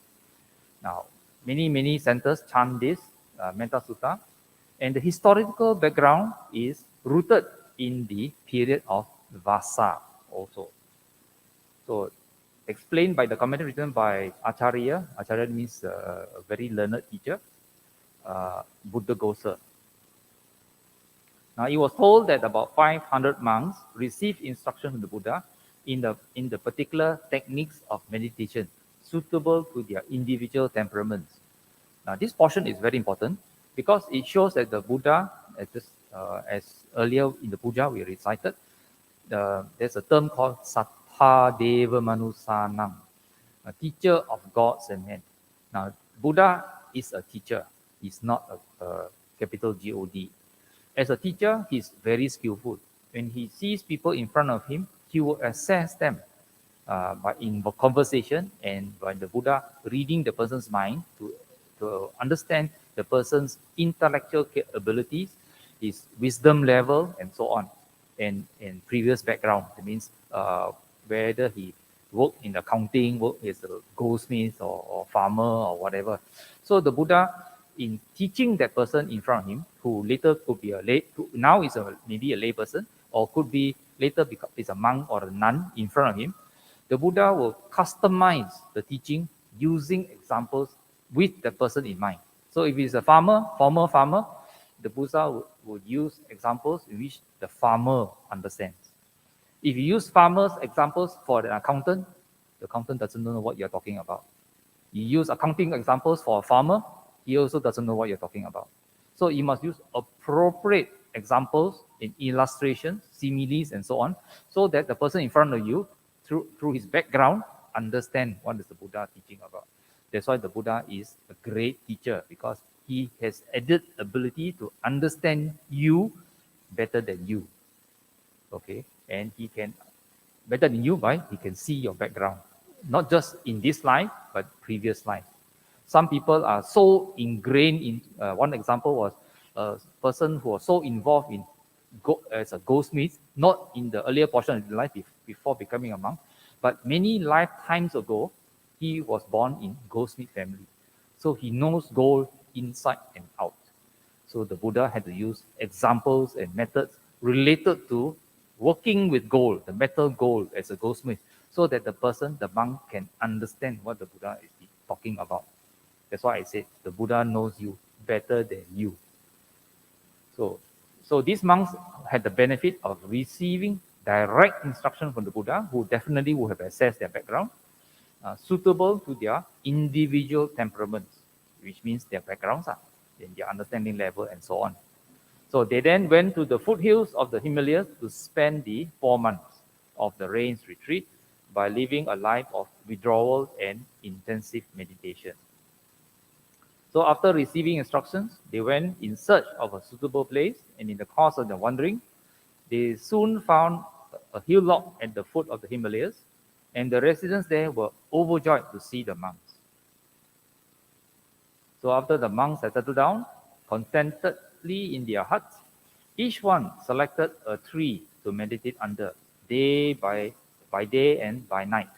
Now, many centers chant this Metta Sutta, and the historical background is rooted in the period of Vassa also. So, explained by the commentary written by Acharya. Acharya means a very learned teacher, Buddha Gosa. Now, he was told that about 500 monks received instruction from the Buddha in the particular techniques of meditation suitable to their individual temperaments. Now, this portion is very important because it shows that the Buddha, as earlier in the Puja we recited, there's a term called Sattha Deva Manusanam, a teacher of gods and men. Now, Buddha is a teacher. He's not a capital God. As a teacher, he's very skillful. When he sees people in front of him, he will assess them by in conversation and by the Buddha reading the person's mind to understand the person's intellectual abilities, his wisdom level, and so on, and previous background. That means whether he worked in accounting, worked as a goldsmith or farmer or whatever. So the Buddha, in teaching that person in front of him, who later could be now is maybe a lay person, or could be later is a monk or a nun in front of him, the Buddha will customize the teaching using examples with the person in mind. So if he's a former farmer, the Buddha would use examples in which the farmer understands. If you use farmers' examples for the accountant doesn't know what you're talking about. You use accounting examples for a farmer, he also doesn't know what you're talking about. So you must use appropriate examples in illustration, similes, and so on, so that the person in front of you, through his background, understand what is the Buddha teaching about. That's why the Buddha is a great teacher, because he has added ability to understand you better than you. Okay, and he can better than you by he can see your background, not just in this life but previous life. Some people are so ingrained in. One example was a person who was so involved in as a goldsmith, not in the earlier portion of his life before becoming a monk, but many lifetimes ago, he was born in goldsmith family. So he knows gold inside and out. So the Buddha had to use examples and methods related to working with gold, the metal gold as a goldsmith, so that the monk can understand what the Buddha is talking about. That's why I said the Buddha knows you better than you. So these monks had the benefit of receiving direct instruction from the Buddha, who definitely would have assessed their background, suitable to their individual temperaments, which means their backgrounds, and their understanding level, and so on. So they then went to the foothills of the Himalayas to spend the 4 months of the rains retreat by living a life of withdrawal and intensive meditation. So after receiving instructions, they went in search of a suitable place, and in the course of their wandering, they soon found a hillock at the foot of the Himalayas, and the residents there were overjoyed to see the monks. So after the monks had settled down contentedly in their huts, each one selected a tree to meditate under, by day and by night.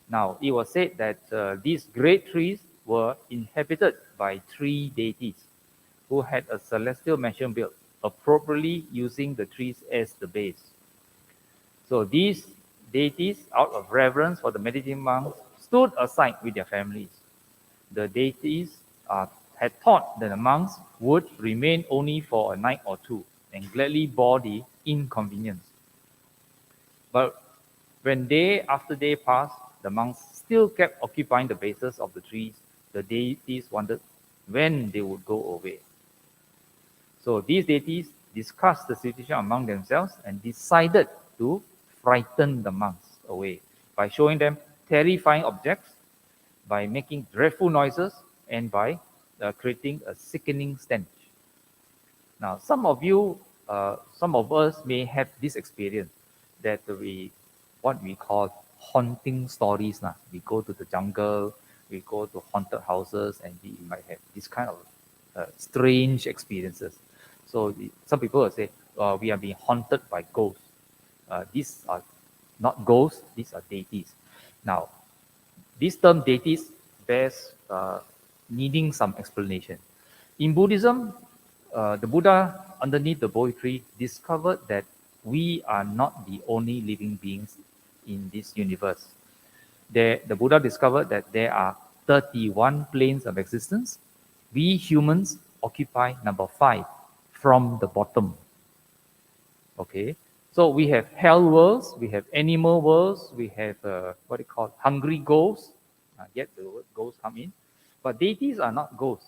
Now, it was said that these great trees were inhabited by 3 deities who had a celestial mansion built, appropriately using the trees as the base. So these deities, out of reverence for the meditating monks, stood aside with their families. The deities had thought that the monks would remain only for a night or two and gladly bore the inconvenience. But when day after day passed, the monks still kept occupying the bases of the trees. The deities wondered when they would go away. So these deities discussed the situation among themselves and decided to frighten the monks away by showing them terrifying objects, by making dreadful noises, and by creating a sickening stench. Now, some of us may have this experience that what we call haunting stories. We go to the jungle, we go to haunted houses, and we might have this kind of strange experiences. So some people will say, we are being haunted by ghosts. These are not ghosts, these are deities. Now, this term deities bears needing some explanation. In Buddhism, the Buddha underneath the Bodhi tree discovered that we are not the only living beings in this universe. The Buddha discovered that there are 31 planes of existence. We humans occupy number 5 from the bottom. Okay, so we have hell worlds, we have animal worlds, we have what they call hungry ghosts. Yet the word ghosts come in, but deities are not ghosts.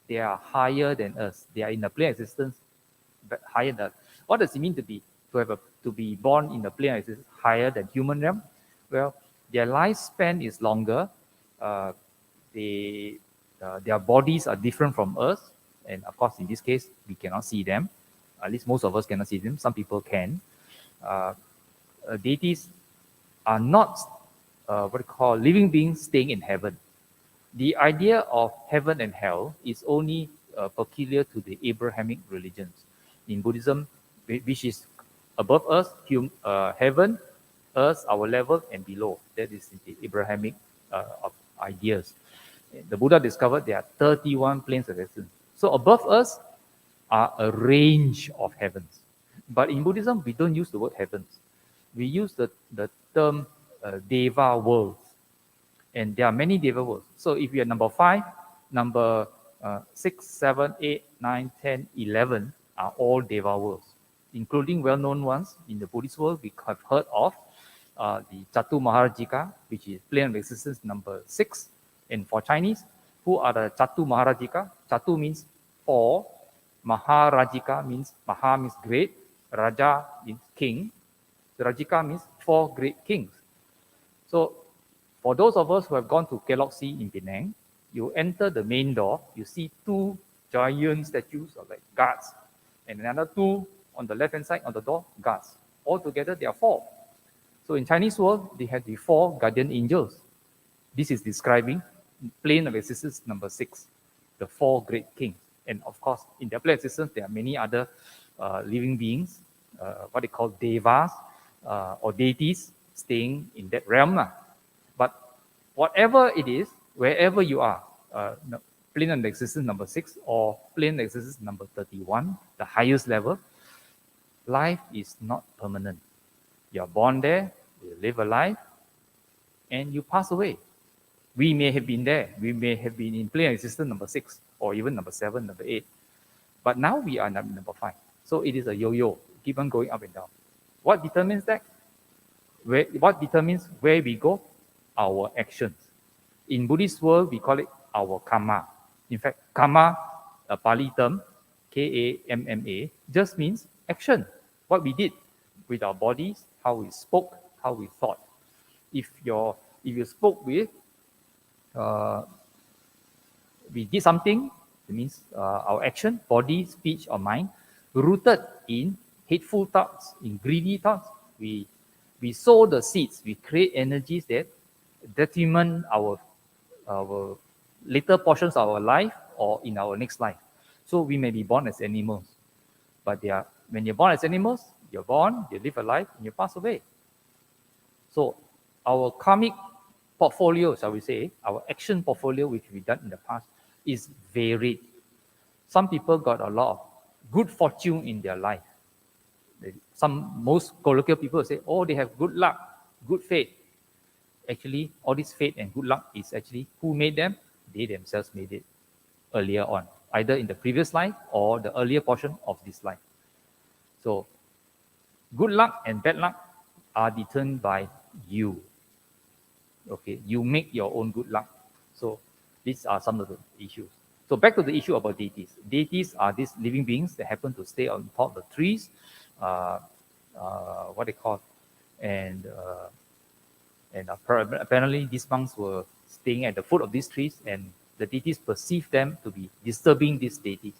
They are higher than us. They are in a plane of existence, but higher than us. What does it mean to be born in a plane of existence higher than human realm? Well, their lifespan is longer. Their bodies are different from us, and of course, in this case, we cannot see them. At least most of us cannot see them. Some people can. Deities are not what we call living beings staying in heaven. The idea of heaven and hell is only peculiar to the Abrahamic religions. In Buddhism, which is above us, heaven, earth, our level, and below. That is the Abrahamic of ideas. The Buddha discovered there are 31 planes of existence. So above us are a range of heavens. But in Buddhism, we don't use the word heavens. We use the term Deva worlds. And there are many Deva worlds. So if you are number 5, number 6, 7, 8, 9, 10, 11 are all Deva worlds, including well-known ones in the Buddhist world. We have heard of the Chatu Maharajika, which is plane of existence number 6. And for Chinese, who are the Chatu Maharajika? Chatu means 4. Maharajika means, Maha means great. Raja means king. Rajika means 4 great kings. So for those of us who have gone to Galaxy in Penang, you enter the main door, you see 2 giant statues of like guards, and another 2 on the left-hand side on the door, guards. Altogether, there are 4. So in Chinese world, they have the 4 guardian angels. This is describing plane of existence number 6, the 4 great kings. And of course, in their plane of existence, there are many other living beings, what they call devas or deities, staying in that realm. But whatever it is, wherever you are, plane of existence number 6 or plane of existence number 31, the highest level, life is not permanent. You are born there, you live a life, and you pass away. We may have been there. We may have been in plane of existence number 6 or even number 7, number 8. But now we are number 5. So it is a yo-yo, keep on going up and down. What determines that? What determines where we go? Our actions. In Buddhist world, we call it our karma. In fact, karma, a Pali term, K-A-M-M-A, just means action. What we did with our bodies, how we spoke, how we thought. If you spoke with, we did something, it means our action, body, speech, or mind, rooted in hateful thoughts, in greedy thoughts. We sow the seeds, we create energies that determine our later portions of our life or in our next life. So we may be born as animals, but when you're born as animals, you're born, you live a life, and you pass away. So our karmic portfolio, shall we say, our action portfolio, which we've done in the past, is varied. Some people got a lot of good fortune in their life. Most colloquial people say, oh, they have good luck, good fate. Actually, all this fate and good luck is actually who made them? They themselves made it earlier on, either in the previous life or the earlier portion of this life. So Good luck and bad luck are determined by you. Okay, you make your own good luck. So these are some of the issues. So back to the issue about deities. Deities are these living beings that happen to stay on top of the trees, uh, what they call, and apparently these monks were staying at the foot of these trees, and the deities perceived them to be disturbing these deities.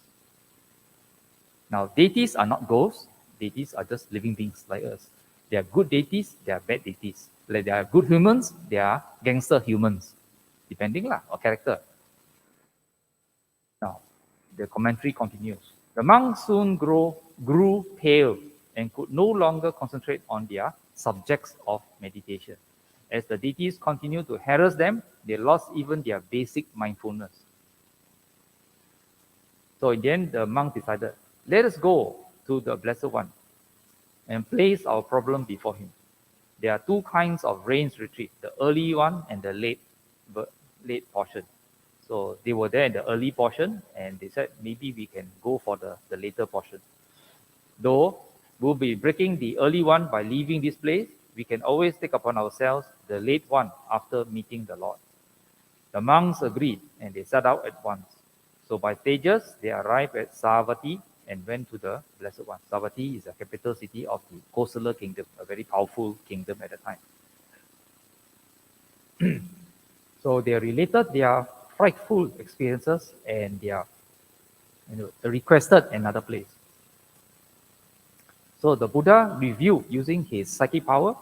Now, deities are not ghosts. Deities are just living beings like us. They are good deities, they are bad deities. Like they are good humans, they are gangster humans, depending lah, or character. Now, the commentary continues. The monks soon grew pale and could no longer concentrate on their subjects of meditation. As the deities continued to harass them, they lost even their basic mindfulness. So in the end, the monk decided, let us go to the Blessed One and place our problem before him. There are two kinds of rains retreat, the early one and the late portion. So they were there in the early portion, and they said maybe we can go for the later portion. Though we'll be breaking the early one by leaving this place, we can always take upon ourselves the late one after meeting the Lord. The monks agreed, and they set out at once. So by stages, they arrived at Savatthi and went to the Blessed One. Savatthi is the capital city of the Kosala kingdom, a very powerful kingdom at the time. So they related their frightful experiences, and they requested another place. So the Buddha reviewed using his psychic power,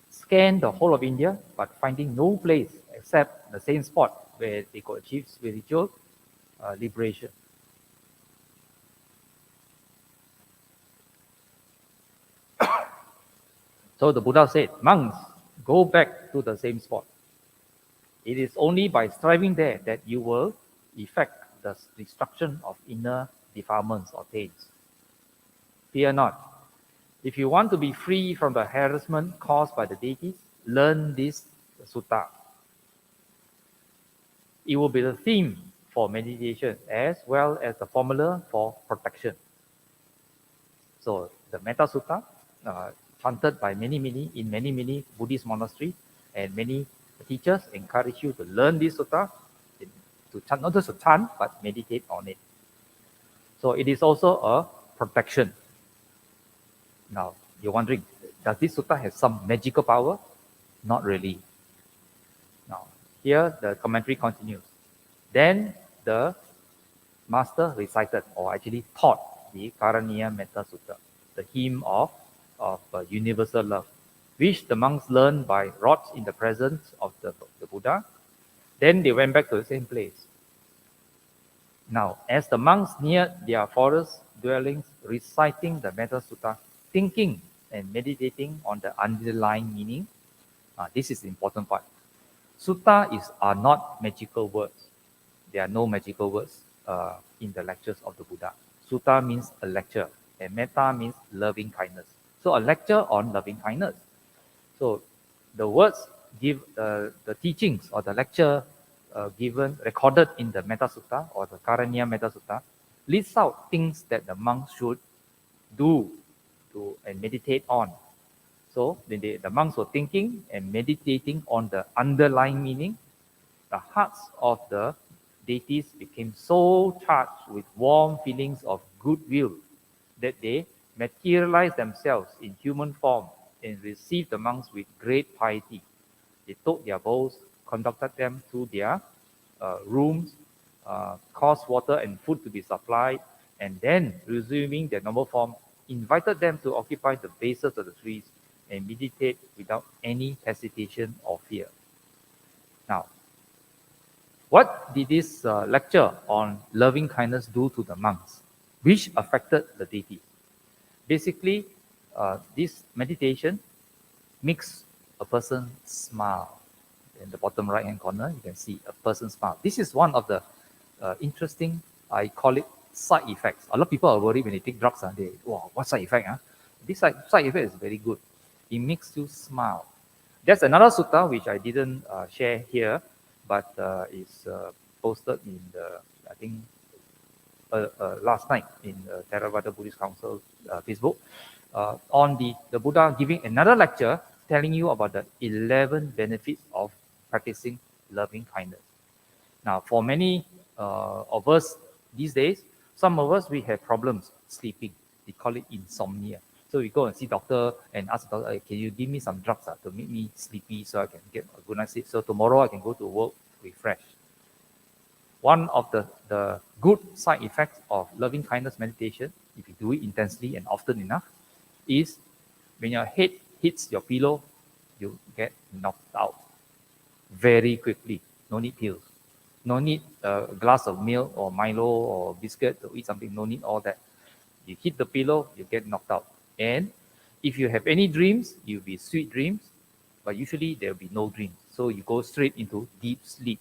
scanned the whole of India, but finding no place except the same spot where they could achieve spiritual liberation. So the Buddha said, monks, go back to the same spot. It is only by striving there that you will effect the destruction of inner defilements or taints. Fear not. If you want to be free from the harassment caused by the deities, learn this sutta. It will be the theme for meditation as well as the formula for protection. So the Metta Sutta, chanted by many Buddhist monasteries, and many teachers encourage you to learn this sutta, to chant, not just to chant, but meditate on it. So it is also a protection. Now, you're wondering, does this sutta have some magical power? Not really. Now, here the commentary continues. Then the master recited, or actually taught, the Karaniya Metta Sutta, the hymn of universal love, which the monks learned by rote in the presence of the Buddha. Then they went back to the same place. Now, as the monks neared their forest dwellings, reciting the Metta Sutta, thinking and meditating on the underlying meaning, this is the important part. Sutta are not magical words. There are no magical words in the lectures of the Buddha. Sutta means a lecture, and metta means loving kindness. So a lecture on loving kindness. So the words give the teachings or the lecture recorded in the Metta Sutta or the Karaniya Metta Sutta lists out things that the monks should do and meditate on. So the monks were thinking and meditating on the underlying meaning. The hearts of the deities became so charged with warm feelings of goodwill that they materialized themselves in human form and received the monks with great piety. They took their bowls, conducted them to their rooms, caused water and food to be supplied, and then, resuming their normal form, invited them to occupy the bases of the trees and meditate without any hesitation or fear. Now, what did this lecture on loving kindness do to the monks, which affected the deity? Basically, this meditation makes a person smile. In the bottom right-hand corner, you can see a person smile. This is one of the interesting, I call it side effects. A lot of people are worried when they take drugs. Wow, what side effect? This side effect is very good. It makes you smile. There's another sutta which I didn't share here, but it's posted in the, I think, last night in the Theravada Buddhist Council Facebook. on the Buddha giving another lecture telling you about the 11 benefits of practicing loving kindness. Now, for many of us these days, some of us, we have problems sleeping. We call it insomnia. So we go and see doctor and ask the doctor, can you give me some drugs to make me sleepy so I can get a good night's sleep, so tomorrow I can go to work refreshed. One of the good side effects of loving kindness meditation, if you do it intensely and often enough, is when your head hits your pillow, you get knocked out very quickly. No need pills. No need a glass of milk or Milo or biscuit to eat something. No need all that. You hit the pillow, you get knocked out. And if you have any dreams, you'll be sweet dreams, but usually there'll be no dreams. So you go straight into deep sleep.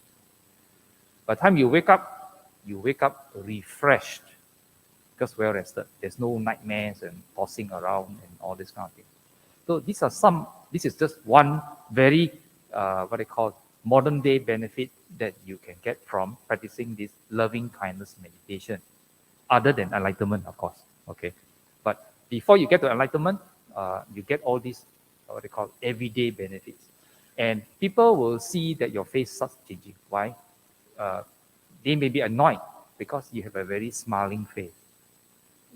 By the time you wake up refreshed because well rested. There's no nightmares and tossing around and all this kind of thing. So this is just one very, what they call modern day benefit that you can get from practicing this loving kindness meditation, other than enlightenment, of course. Okay. But before you get to enlightenment, you get all these, what they call everyday benefits. And people will see that your face starts changing. Why? They may be annoyed because you have a very smiling face.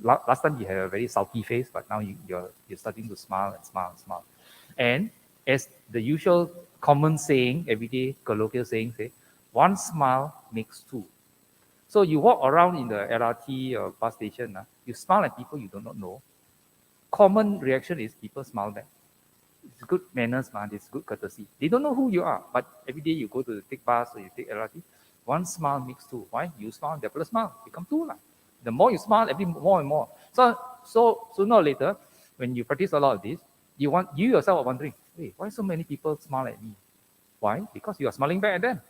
Last time you had a very sulky face, but now you're starting to smile and smile and smile. And as the usual common saying, everyday colloquial saying, say, one smile makes two. So you walk around in the LRT or bus station, you smile at people you do not know. Common reaction is people smile back. It's good manners, it's good courtesy. They don't know who you are, but every day you go to take bus or you take LRT, one smile makes two. Why? You smile, the plus smile, become two. The more you smile, every more and more. So sooner or later, when you practice a lot of this, you yourself are wondering, hey, why so many people smile at me? Why? Because you are smiling back at them.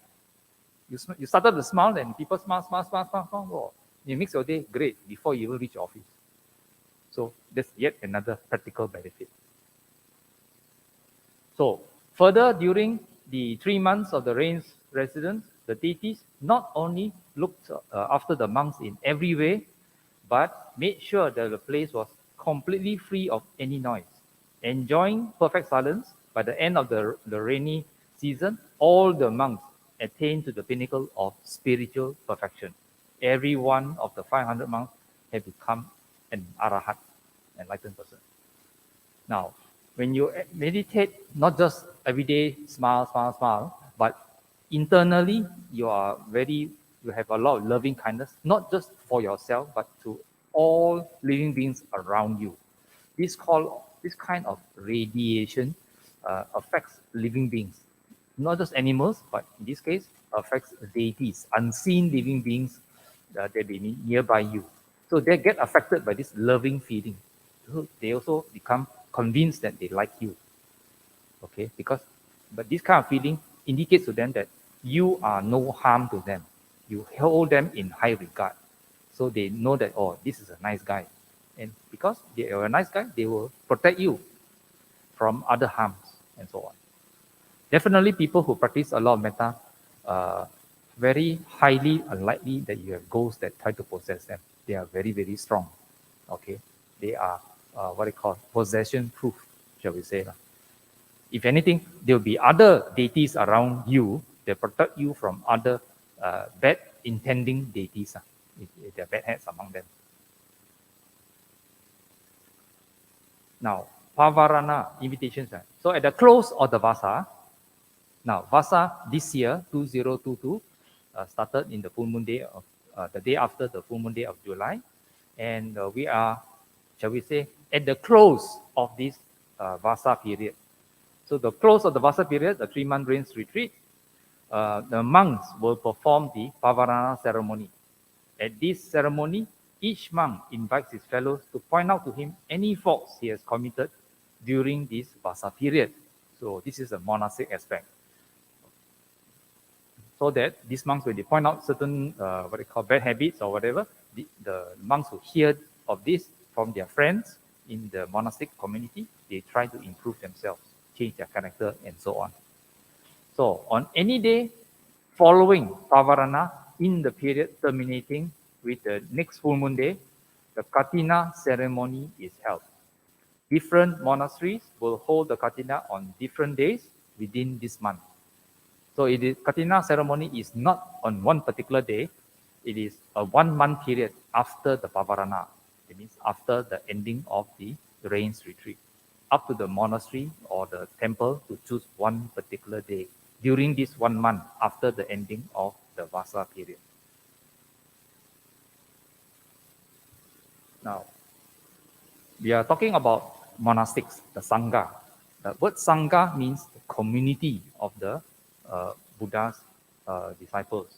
You started to smile and people smile. Oh, it makes your day great before you even reach your office. So that's yet another practical benefit. So further, during the 3 months of the rain's residence, the deities not only looked after the monks in every way, but made sure that the place was completely free of any noise. Enjoying perfect silence, by the end of the rainy season, all the monks attained to the pinnacle of spiritual perfection. Every one of the 500 monks had become an arahat, enlightened person. Now, when you meditate, not just every day smile, but internally you have a lot of loving kindness, not just for yourself, but to all living beings around you. This kind of radiation affects living beings, not just animals, but in this case affects deities, unseen living beings that be nearby you. So they get affected by this loving feeling. So they also become convinced that they like you. Okay, but this kind of feeling indicates to them that you are no harm to them. You hold them in high regard. So they know that, oh, this is a nice guy. And because they are a nice guy, they will protect you from other harms and so on. Definitely people who practice a lot of metta, very highly unlikely that you have ghosts that try to possess them. They are very, very strong. Okay, they are what they call possession proof, shall we say. If anything, there will be other deities around you that protect you from other bad intending deities. If there are bad heads among them. Now, Pavarana invitations. So at the close of the Vassa, now Vassa this year, 2022, started in the full moon day of the day after the full moon day of July, and we are, shall we say, at the close of this Vassa period. So the close of the Vassa period, the 3-month rains retreat, the monks will perform the Pavarana ceremony. At this ceremony, each monk invites his fellows to point out to him any faults he has committed during this Vassa period. So this is a monastic aspect. So that these monks, when they point out certain what they call bad habits or whatever, the monks who hear of this from their friends in the monastic community, they try to improve themselves, change their character, and so on. So on any day following Pavarana, in the period terminating with the next full moon day, the Kathina ceremony is held. different monasteries will hold the Kathina on different days within this month. So Kathina ceremony is not on one particular day. It is a 1 month period after the Pavarana. It means after the ending of the rains retreat. Up to the monastery or the temple to choose one particular day during this 1 month after the ending of the Vassa period. Now, we are talking about monastics, the Sangha. The word Sangha means the community of the Buddha's disciples.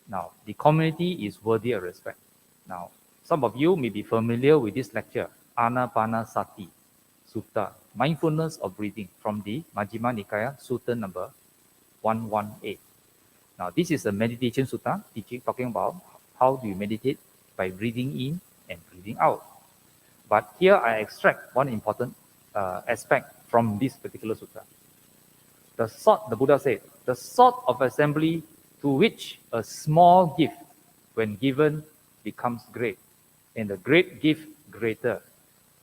Now, the community is worthy of respect. Now, some of you may be familiar with this lecture, Anapanasati Sutta, mindfulness of breathing, from the Majjhima Nikaya, Sutta number 118. Now, this is a meditation sutta talking about how do you meditate by breathing in and breathing out. But here I extract one important aspect from this particular sutta. The Buddha said, the sort of assembly to which a small gift, when given, becomes great, and the great gift greater.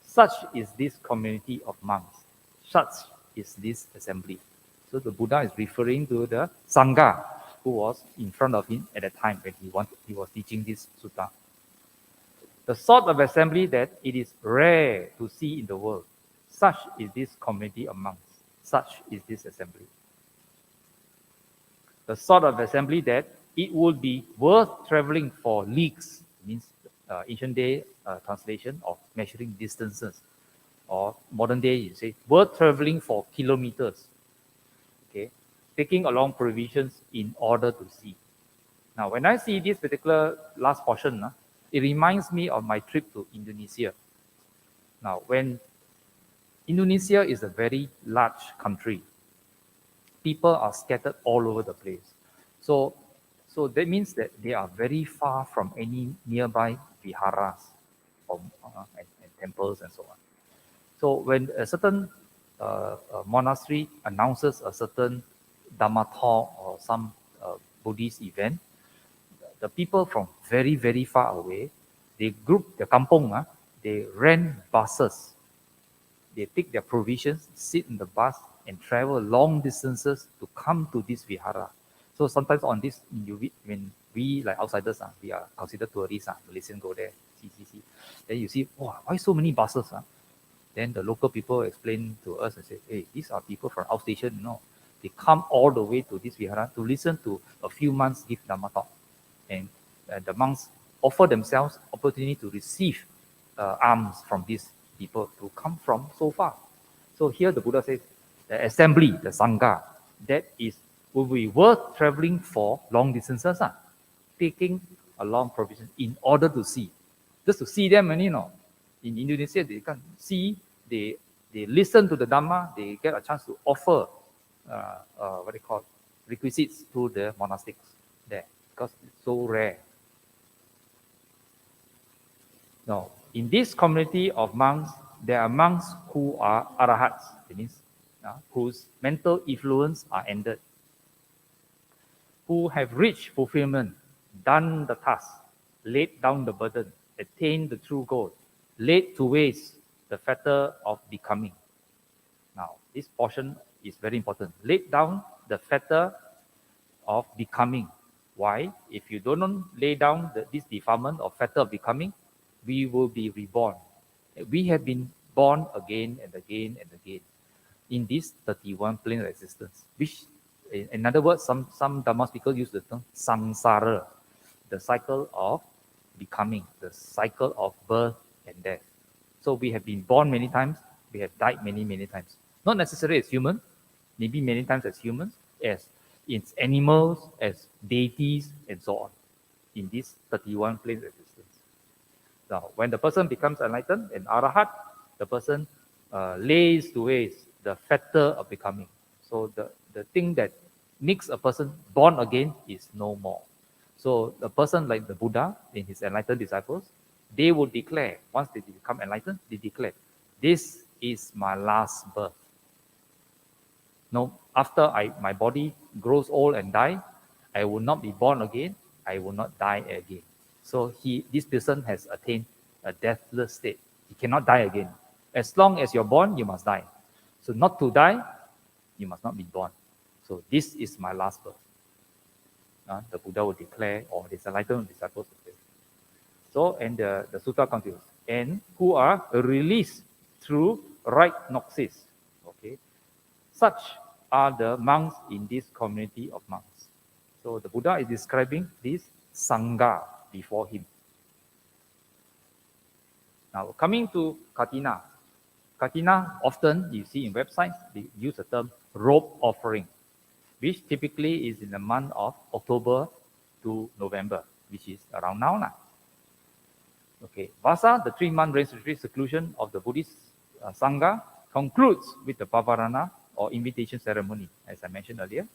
Such is this community of monks. Such is this assembly. So the Buddha is referring to the Sangha who was in front of him at the time when he was teaching this sutta. The sort of assembly that it is rare to see in the world. Such is this community of monks. Such is this assembly. The sort of assembly that it would be worth traveling for leagues, means ancient day translation of measuring distances, or modern day you say worth traveling for kilometers. Okay, taking along provisions in order to see. Now, when I see this particular last portion, it reminds me of my trip to Indonesia. Now, when Indonesia is a very large country, people are scattered all over the place. So that means that they are very far from any nearby viharas and temples and so on. So when a certain monastery announces a certain Dhamma talk or some Buddhist event, the people from very, very far away, they group their kampong, they rent buses. They take their provisions, sit in the bus, and travel long distances to come to this vihara. So sometimes on this, when we like outsiders, we are considered tourists, Malaysian go there, see. Then you see, wow, why so many buses? Then the local people explain to us and say, hey, these are people from outstation, They come all the way to this vihara to listen to a few months give Dhamma talk. And the monks offer themselves opportunity to receive alms from these people to come from so far. So here the Buddha says, the assembly, the Sangha, that will be worth traveling for long distances, taking along provisions in order to see. Just to see them, and in Indonesia, they can see, they listen to the Dhamma, they get a chance to offer requisites to the monastics there, because it's so rare. Now, in this community of monks, there are monks who are arahats, that means whose mental influence are ended, who have reached fulfillment, done the task, laid down the burden, attained the true goal, laid to waste the fetter of becoming. Now, this portion is very important. Laid down the fetter of becoming. Why? If you don't lay down this defilement of fetter of becoming, we will be reborn. We have been born again and again and again in this 31 plane of existence, which, in other words, some Dhamma speakers use the term samsara, the cycle of becoming, the cycle of birth and death. So we have been born many times, we have died many, many times. Not necessarily as humans, maybe many times as humans, as animals, as deities, and so on, in this 31 plane of existence. Now, when the person becomes enlightened, an arahat, the person lays to waste the fetter of becoming. So the thing that makes a person born again is no more. So the person like the Buddha and his enlightened disciples, they will declare, once they become enlightened, they declare, this is my last birth. No, after my body grows old and die, I will not be born again, I will not die again. So this person has attained a deathless state. He cannot die again. As long as you're born, you must die. So not to die, you must not be born. So this is my last birth. The Buddha will declare, or the enlightened disciples will say. So, and the sutta continues, and who are released through right noxis. Okay, such are the monks in this community of monks. So the Buddha is describing this Sangha before him. Now coming to Kathina. Kathina, often you see in websites, they use the term robe offering, which typically is in the month of October to November, which is around now. Okay, Vassa, the 3-month race retreat seclusion of the Buddhist Sangha, concludes with the Pavarana or invitation ceremony, as I mentioned earlier,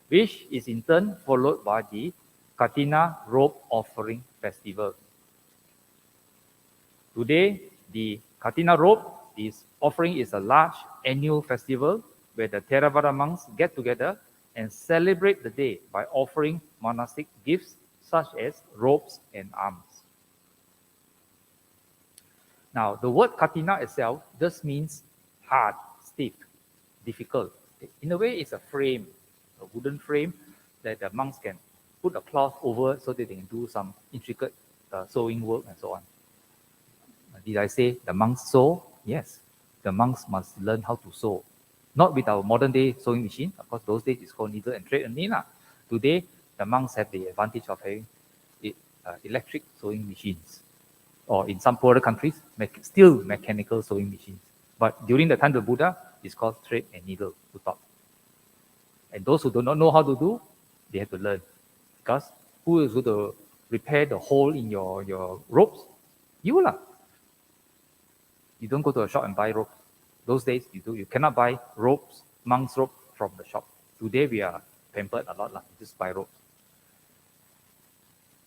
which is in turn followed by the Kathina robe offering festival. Today, the Kathina robe offering is a large annual festival where the Theravada monks get together and celebrate the day by offering monastic gifts such as robes and arms. Now, the word Kathina itself just means hard, stiff, difficult. In a way, it's a frame, a wooden frame that the monks can put a cloth over so that they can do some intricate sewing work and so on. Did I say the monks sew? Yes, the monks must learn how to sew. Not with our modern day sewing machine. Of course, those days it's called needle and thread only. Today, the monks have the advantage of having electric sewing machines. Or in some poorer countries, still mechanical sewing machines. But during the time of the Buddha, it's called thread and needle to talk. And those who do not know how to do, they have to learn. Because who is going to repair the hole in your ropes? You lah. You don't go to a shop and buy ropes. Those days, you cannot buy ropes, monk's rope from the shop. Today, we are pampered a lot. Just buy ropes.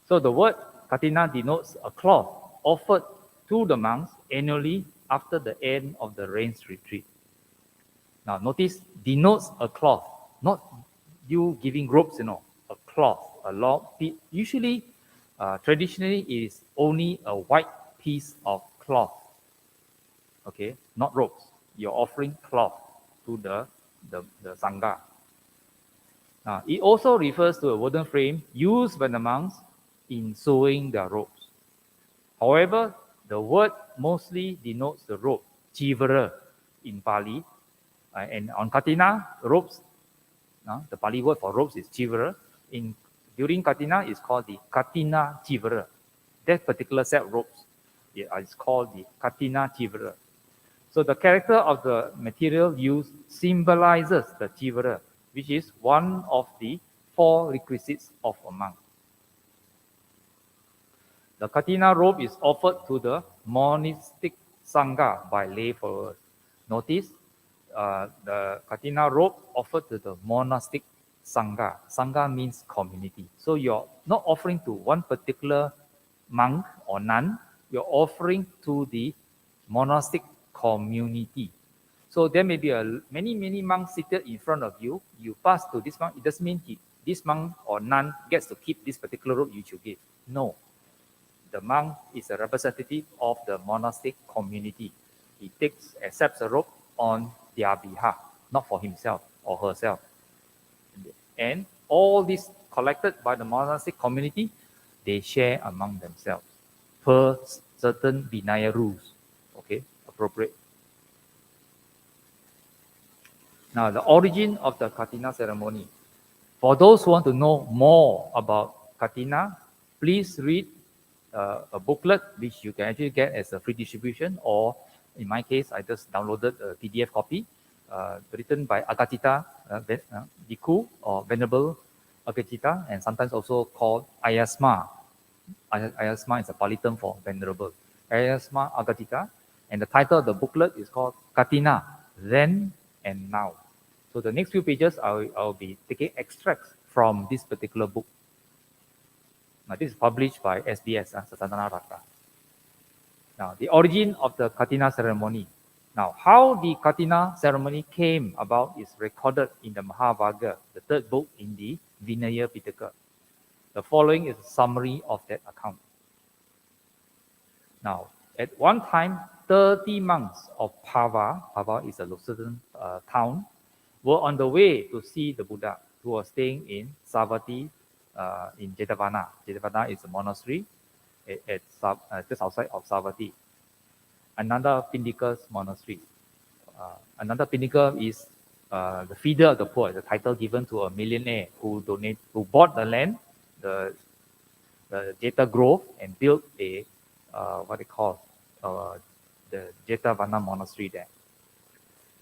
So the word Kathina denotes a cloth offered to the monks annually after the end of the rains retreat. Now notice, denotes a cloth, not you giving ropes, a cloth, a long piece. Usually, traditionally, it is only a white piece of cloth. Okay, not ropes. You're offering cloth to the Sangha. Now, it also refers to a wooden frame used by the monks in sewing their robes. However, the word mostly denotes the robe, chivara in Pali. And on Kathina, robes, the Pali word for robes is chivara. During Kathina, it's called the Kathina chivara. That particular set of robes is called the Kathina chivara. So the character of the material used symbolizes the chivara, which is one of the 4 requisites of a monk. The Kathina robe is offered to the monastic Sangha by lay followers. Notice the Kathina robe offered to the monastic Sangha. Sangha means community. So you're not offering to one particular monk or nun, you're offering to the monastic community. So there may be many monks seated in front of you. You pass to this monk, it doesn't mean this monk or nun gets to keep this particular robe you should give. No. The monk is a representative of the monastic community. He accepts a robe on their behalf, not for himself or herself. And all this collected by the monastic community, they share among themselves per certain Vinaya rules. Okay, appropriate. Now, the origin of the Kathina ceremony. For those who want to know more about Kathina, please read a booklet which you can actually get as a free distribution, or in my case, I just downloaded a PDF copy written by Agacita Bhikkhu or Venerable Agacita, and sometimes also called Ayasma. Ayasma is a Pali term for venerable. Ayasma Agacita, and the title of the booklet is called Kathina, Then and Now. So the next few pages, I'll be taking extracts from this particular book. Now, this is published by SBS, Satantana Rata. Now, the origin of the Kathina ceremony. Now, how the Kathina ceremony came about is recorded in the Mahavagga, the 3rd book in the Vinaya Pitaka. The following is a summary of that account. Now, at one time, 30 monks of Pava is a certain town, were on the way to see the Buddha, who was staying in Savatthi in Jetavana. Jetavana is a monastery just outside of Savatthi. Another Pindika's monastery. Another Pindika is the feeder of the poor, the title given to a millionaire who bought the land, the Jeta Grove, and built a what they call the Jetavana monastery there.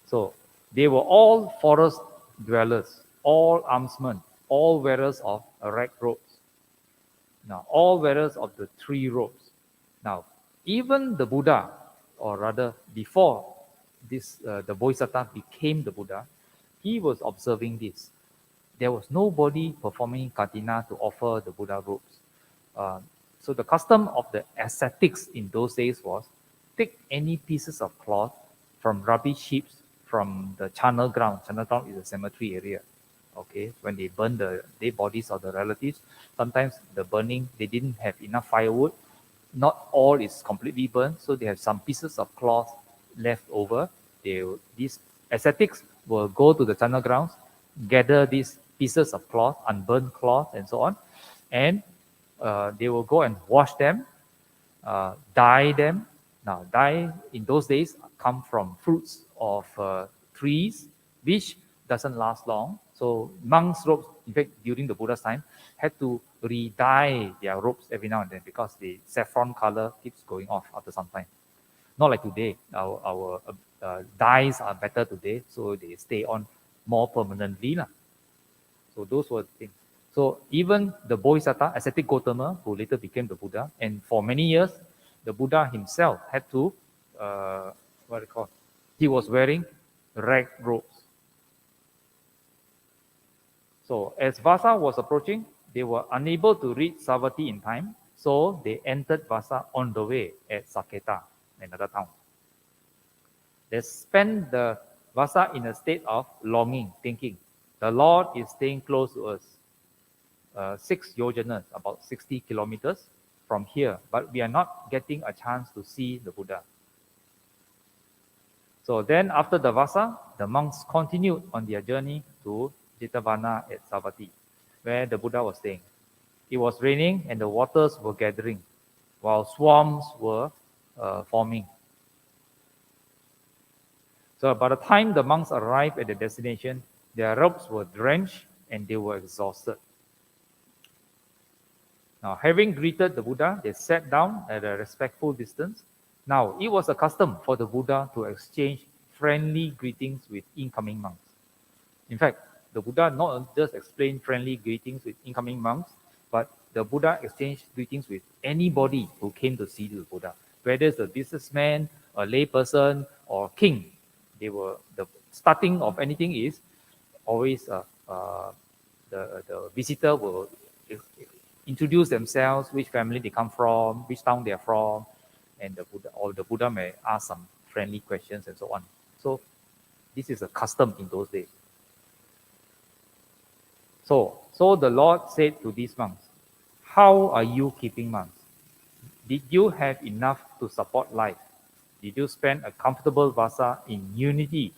So they were all forest dwellers, all almsmen, all wearers of red robes. Now, all wearers of the 3 robes. Now, even the Buddha, or rather before this, the Bodhisattva became the Buddha, he was observing this. There was nobody performing Kathina to offer the Buddha robes. So the custom of the ascetics in those days was take any pieces of cloth from rubbish heaps from the charnel ground. Charnel ground is a cemetery area. Okay, when they burn the dead bodies of the relatives, sometimes the burning, they didn't have enough firewood. Not all is completely burned, so they have some pieces of cloth left over. These ascetics will go to the charnel grounds, gather these pieces of cloth, unburned cloth, and so on, and they will go and wash them, dye them. Now, dye in those days come from fruits of trees, which doesn't last long. So monks' robes, in fact, during the Buddha's time, had to re-dye their robes every now and then because the saffron color keeps going off after some time. Not like today. Our dyes are better today, so they stay on more permanently. So those were the things. So even the Bodhisattva, ascetic Gautama, who later became the Buddha, and for many years, the Buddha himself had to, he was wearing red robes. So as Vassa was approaching, they were unable to reach Savatthi in time, so they entered Vassa on the way at Saketa, another town. They spent the Vassa in a state of longing, thinking, the Lord is staying close to us. 6 yojanas, about 60 kilometers from here, but we are not getting a chance to see the Buddha. So then after the Vassa, the monks continued on their journey to Jetavana at Savatthi, where the Buddha was staying. It was raining and the waters were gathering, while swarms were forming. So by the time the monks arrived at the destination, their robes were drenched and they were exhausted. Now, having greeted the Buddha, they sat down at a respectful distance. Now, it was a custom for the Buddha to exchange friendly greetings with incoming monks. In fact, the Buddha not just explained friendly greetings with incoming monks, but the Buddha exchanged greetings with anybody who came to see the Buddha, whether it's a businessman, a layperson, or king. The starting of anything is always the visitor will introduce themselves, which family they come from, which town they are from, and the Buddha may ask some friendly questions and so on. So this is a custom in those days. So the Lord said to these monks, how are you keeping monks? Did you have enough to support life? Did you spend a comfortable Vassa in unity,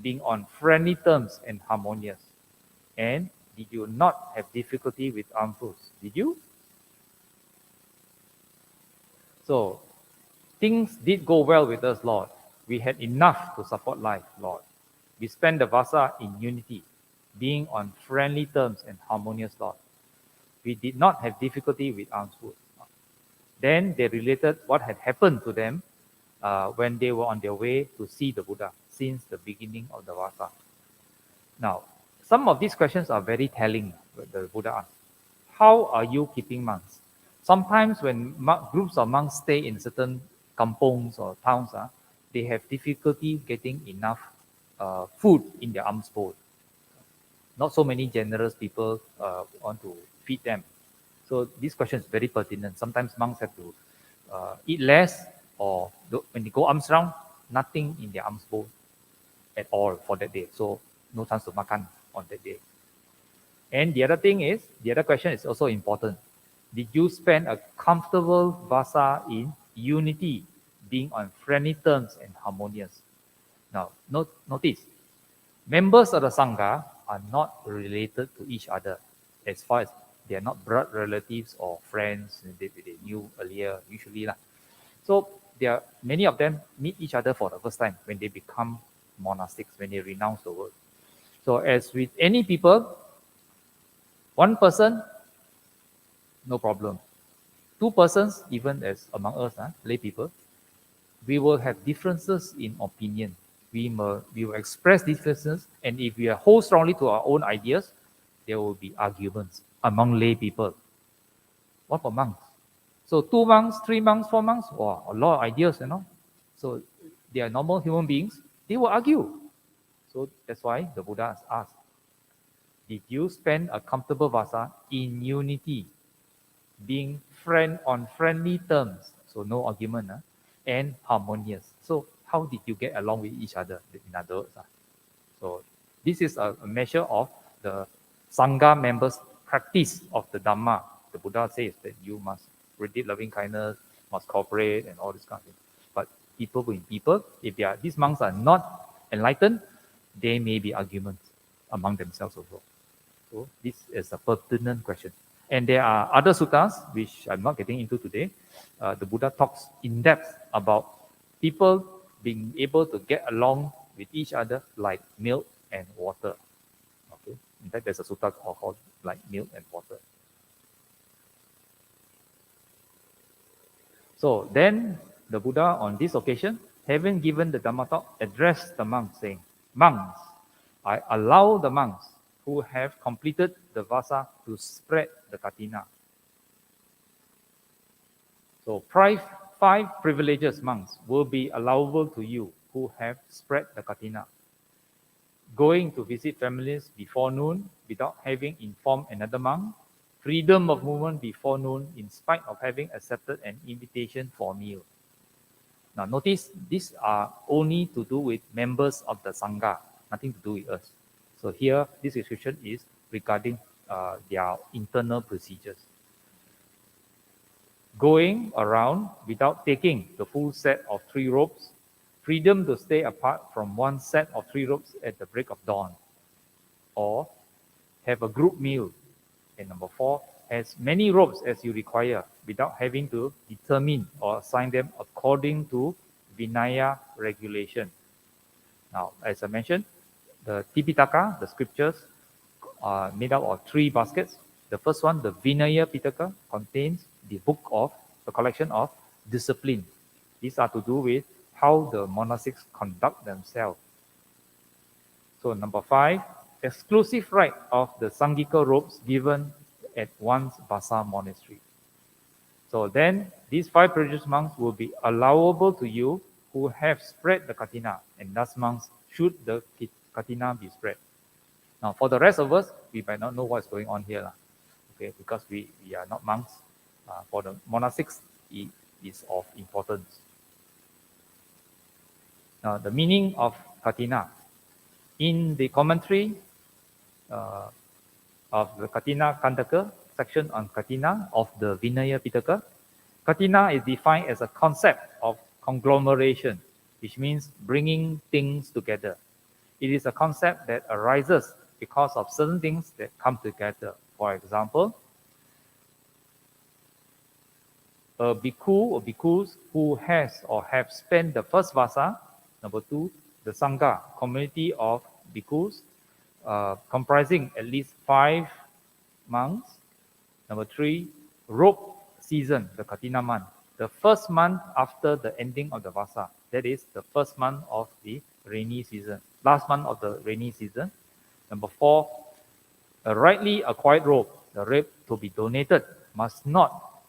being on friendly terms and harmonious? And did you not have difficulty with armed force? Did you? So things did go well with us, Lord. We had enough to support life, Lord. We spent the Vassa in unity, being on friendly terms and harmonious, Lord. We did not have difficulty with armed force. Then they related what had happened to them when they were on their way to see the Buddha since the beginning of the Vassa. Now, some of these questions are very telling. The Buddha asked, how are you keeping monks? Sometimes when groups of monks stay in certain kampongs or towns, they have difficulty getting enough food in their alms bowl. Not so many generous people want to feed them. So this question is very pertinent. Sometimes monks have to eat less, or when they go alms round, nothing in their alms bowl at all for that day. So no chance to makan on that day. And the other question is also important. Did you spend a comfortable Vassa in unity, being on friendly terms and harmonious. Now, notice, members of the Sangha are not related to each other as far as they are not blood relatives or friends they knew earlier, usually. So many of them meet each other for the first time when they become monastics, when they renounce the world. So as with any people, one person, no problem. Two persons, even as among us, lay people, we will have differences in opinion. We will express differences, and if we hold strongly to our own ideas, there will be arguments among lay people. What for monks? So 2 monks, 3 monks, 4 monks, wow, a lot of ideas, So they are normal human beings, they will argue. So that's why the Buddha has asked, did you spend a comfortable vassa in unity, being on friendly terms, so no argument, and harmonious? So how did you get along with each other, in other words? So this is a measure of the Sangha members' practice of the Dhamma. The Buddha says that you must radiate loving kindness, must cooperate, and all this kind of thing. But people with people, if these monks are not enlightened, there may be arguments among themselves also. So this is a pertinent question. And there are other suttas, which I'm not getting into today. The Buddha talks in depth about people being able to get along with each other like milk and water. Okay, in fact, there's a sutta called like milk and water. So then the Buddha on this occasion, having given the Dhamma talk, addressed the monks saying, "Monks, I allow the monks who have completed the Vassa to spread the Kathina." So 5 privileges, monks, will be allowable to you who have spread the Kathina. Going to visit families before noon without having informed another monk. Freedom of movement before noon in spite of having accepted an invitation for a meal. Now notice, these are only to do with members of the Sangha, nothing to do with us. So here, this description is regarding their internal procedures. Going around without taking the full set of 3 robes. Freedom to stay apart from one set of 3 robes at the break of dawn. Or have a group meal. And number 4, as many robes as you require without having to determine or assign them according to Vinaya regulation. Now, as I mentioned, the Tipitaka, the scriptures, are made up of 3 baskets. The first one, the Vinaya Pitaka, contains the collection of discipline. These are to do with how the monastics conduct themselves. So number 5, exclusive right of the Sangika robes given at one's Vassa monastery. So then, these 5 religious monks will be allowable to you who have spread the Kathina, and thus monks should the Kathina be spread. Now, for the rest of us, we might not know what's going on here, okay, because we are not monks. For the monastics, it is of importance. Now, the meaning of Kathina. In the commentary of the Kathina Kandaka, section on Kathina of the Vinaya Pitaka, Kathina is defined as a concept of conglomeration, which means bringing things together. It is a concept that arises because of certain things that come together. For example, a bhikkhu or bhikkhus who has or have spent the first vassa. Number 2, the Sangha, community of bhikkhus, comprising at least 5 monks. Number 3, robe season, the Kathina month, the first month after the ending of the Vassa. That is the first month of the rainy season, last month of the rainy season. Number 4, a rightly acquired robe, the robe to be donated, must not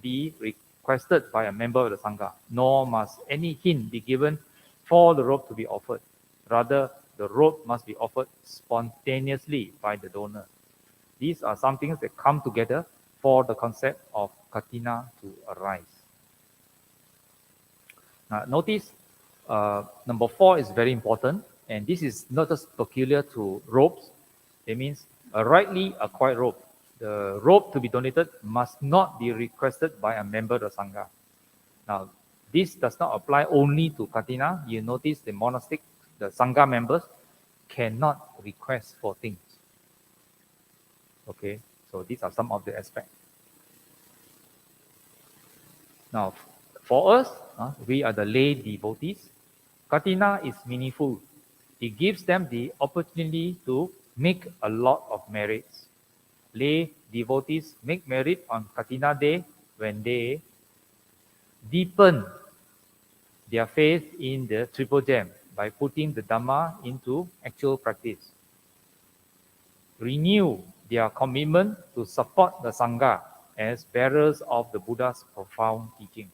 be requested by a member of the Sangha, nor must any hint be given for the robe to be offered. Rather, the robe must be offered spontaneously by the donor. These are some things that come together for the concept of Kathina to arise. Now, notice number 4 is very important, and this is not just peculiar to robes. It means a rightly acquired robe. The robe to be donated must not be requested by a member of the Sangha. Now, This does not apply only to Kathina. You notice the monastic, the Sangha members cannot request for things. Okay, so these are some of the aspects. Now, for us, we are the lay devotees. Kathina is meaningful. It gives them the opportunity to make a lot of merits. Lay devotees make merit on Kathina Day when they deepen their faith in the Triple Gem by putting the Dhamma into actual practice. Renew their commitment to support the Sangha as bearers of the Buddha's profound teachings.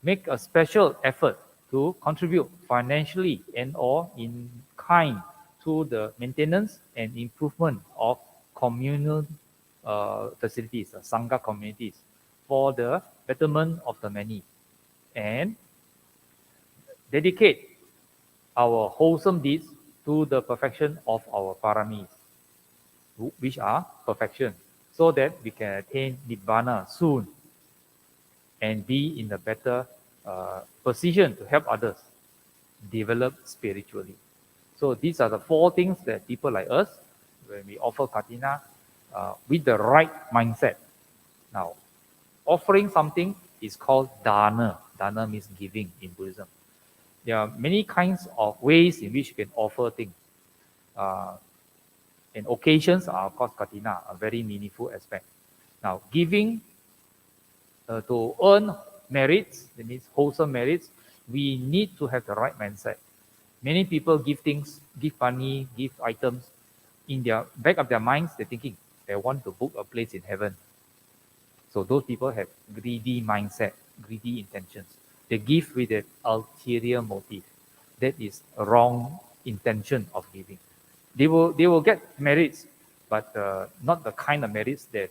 Make a special effort to contribute financially and or in kind to the maintenance and improvement of communal facilities, Sangha communities, for the betterment of the many. And dedicate our wholesome deeds to the perfection of our paramis, which are perfection, so that we can attain Nibbana soon and be in a better position to help others develop spiritually. So these are the 4 things that people like us, when we offer Kathina, with the right mindset. Now, offering something is called dana. Dana means giving in Buddhism. There are many kinds of ways in which you can offer things. And occasions are, of course, Kathina, a very meaningful aspect. Now, giving to earn merits, that means wholesome merits, we need to have the right mindset. Many people give things, give money, give items. In their back of their minds, they're thinking they want to book a place in heaven. So those people have greedy mindset, greedy intentions. They give with an ulterior motive. That is a wrong intention of giving. They will get merits, but not the kind of merits that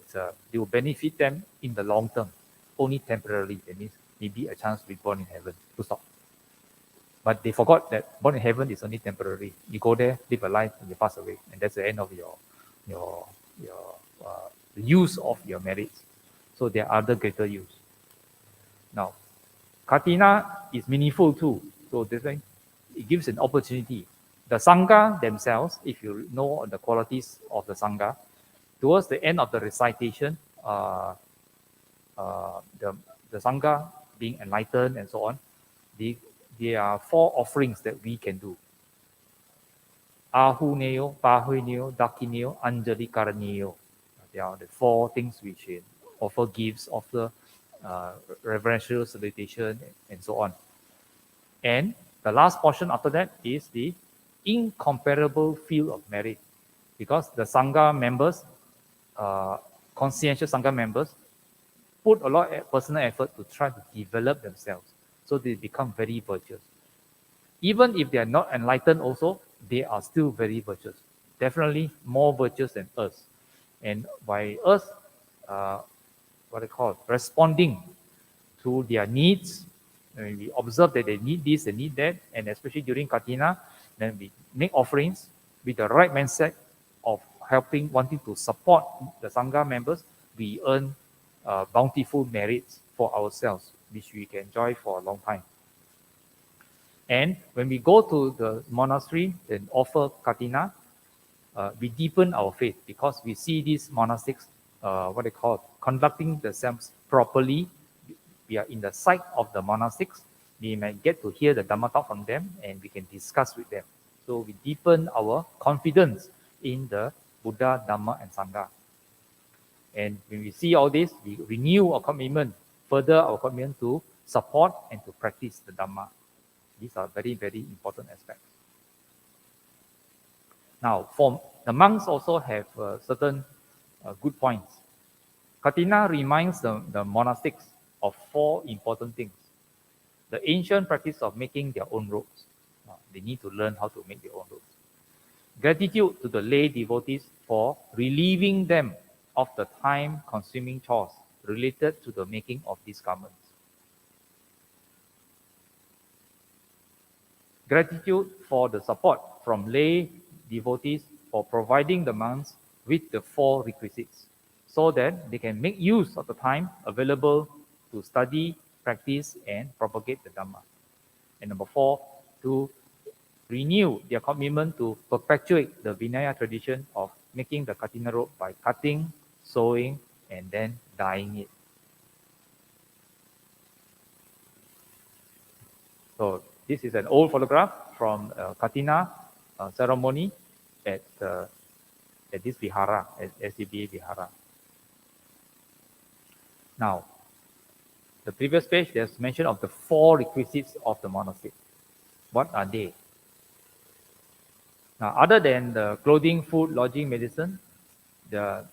they will benefit them in the long term. Only temporarily. That means maybe a chance to be born in heaven. To stop. But they forgot that born in heaven is only temporary. You go there, live a life, and you pass away, and that's the end of your use of your merits. So there are other greater use. Now, Kathina is meaningful too. So this way, it gives an opportunity. The Sangha themselves, if you know the qualities of the Sangha, towards the end of the recitation, the Sangha being enlightened and so on, there are 4 offerings that we can do. Ahuneo, Pahuneo, Dakineo, Anjali Karaneo. There are the 4 things we should offer gifts, offer reverential salutation, and so on. And the last portion after that is the incomparable field of merit. Because the Sangha members, conscientious Sangha members, put a lot of personal effort to try to develop themselves. So they become very virtuous. Even if they are not enlightened also, they are still very virtuous. Definitely more virtuous than us. And by us, responding to their needs, when we observe that they need this, they need that, and especially during Kathina, then we make offerings with the right mindset of helping, wanting to support the Sangha members, we earn bountiful merits for ourselves, which we can enjoy for a long time. And when we go to the monastery and offer Kathina, we deepen our faith because we see these monastics, conducting themselves properly. We are in the sight of the monastics. We might get to hear the Dhamma talk from them and we can discuss with them. So we deepen our confidence in the Buddha, Dhamma, and Sangha. And when we see all this, we renew our commitment, further our commitment to support and to practice the Dhamma. These are very, very important aspects. Now, the monks also have certain good points. Kathina reminds the monastics of 4 important things. The ancient practice of making their own robes. They need to learn how to make their own robes. Gratitude to the lay devotees for relieving them of the time-consuming chores related to the making of these garments. Gratitude for the support from lay devotees for providing the monks with the 4 requisites so that they can make use of the time available to study practice and propagate the Dhamma. And number 4, to renew their commitment to perpetuate the Vinaya tradition of making the Kathina robe by cutting, sewing, and then dyeing it. So this is an old photograph from Kathina ceremony at this vihara, at SJBA vihara. Now, the previous page, there's mention of the 4 requisites of the monastic. What are they? Now, other than the clothing, food, lodging, medicine, the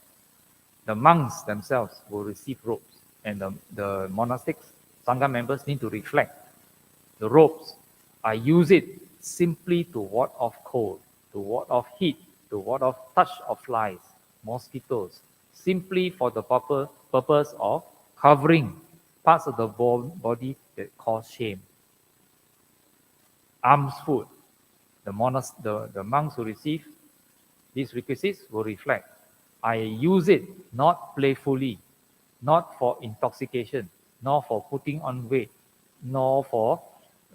monks themselves will receive robes, and the monastics, Sangha members need to reflect the robes. I use it simply to ward off cold, to ward off heat, to ward off touch of flies, mosquitoes, simply for the purpose of covering parts of the body that cause shame. Alms food. The monks who receive these requisites will reflect, I use it not playfully, not for intoxication, nor for putting on weight, nor for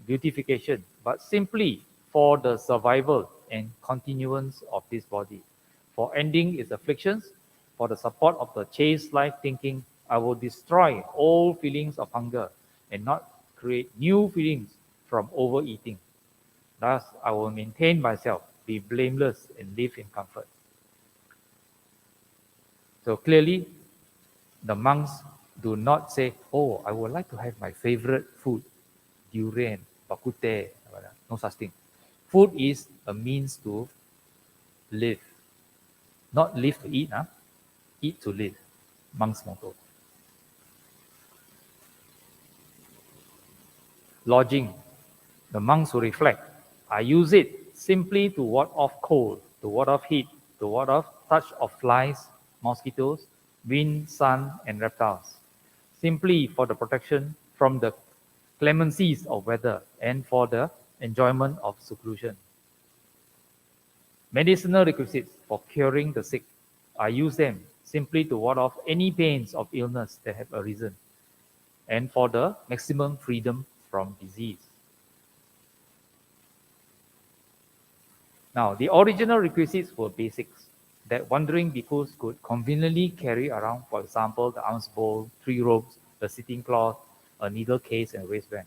beautification, but simply for the survival and continuance of this body. For ending its afflictions, for the support of the chaste life thinking, I will destroy all feelings of hunger and not create new feelings from overeating. Thus, I will maintain myself, be blameless, and live in comfort. So clearly, the monks do not say, oh, I would like to have my favorite food, durian, bakute, no such thing. Food is a means to live. Not live to eat, eat to live. Monk's motto. Lodging. The monks will reflect, I use it simply to ward off cold, to ward off heat, to ward off touch of flies, mosquitoes, wind, sun, and reptiles. Simply for the protection from the clemencies of weather and for the enjoyment of seclusion. Medicinal requisites for curing the sick. I use them simply to ward off any pains of illness that have arisen and for the maximum freedom from disease. Now, the original requisites were basics that wandering bhikkhus could conveniently carry around, for example, the alms bowl, 3 robes, a sitting cloth, a needle case, and waistband.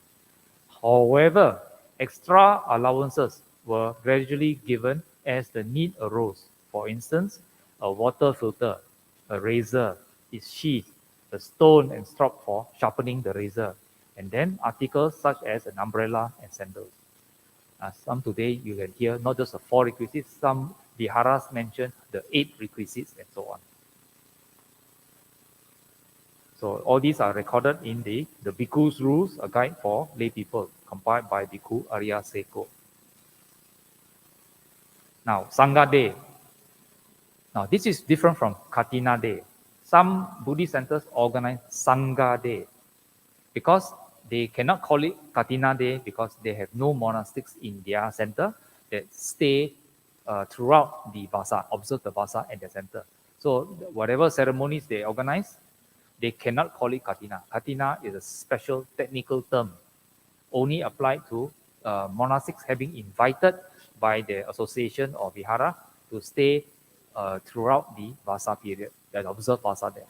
However, extra allowances were gradually given as the need arose. For instance, a water filter, a razor, its sheath, a stone and strop for sharpening the razor, and then articles such as an umbrella and sandals. Some today you can hear not just the 4 requisites, some viharas mention the 8 requisites and so on. So all these are recorded in the Bhikkhu's Rules, a guide for lay people, compiled by Bhikkhu Arya Seko. Now, Sangha Day. Now, this is different from Kathina Day. Some Buddhist centers organize Sangha Day because they cannot call it Kathina Day because they have no monastics in their center that stay throughout the Vassa, observe the Vassa at their center. So whatever ceremonies they organize, they cannot call it Kathina. Kathina is a special technical term, only applied to monastics having invited by the association or vihara to stay throughout the Vassa period, that observe Vassa there.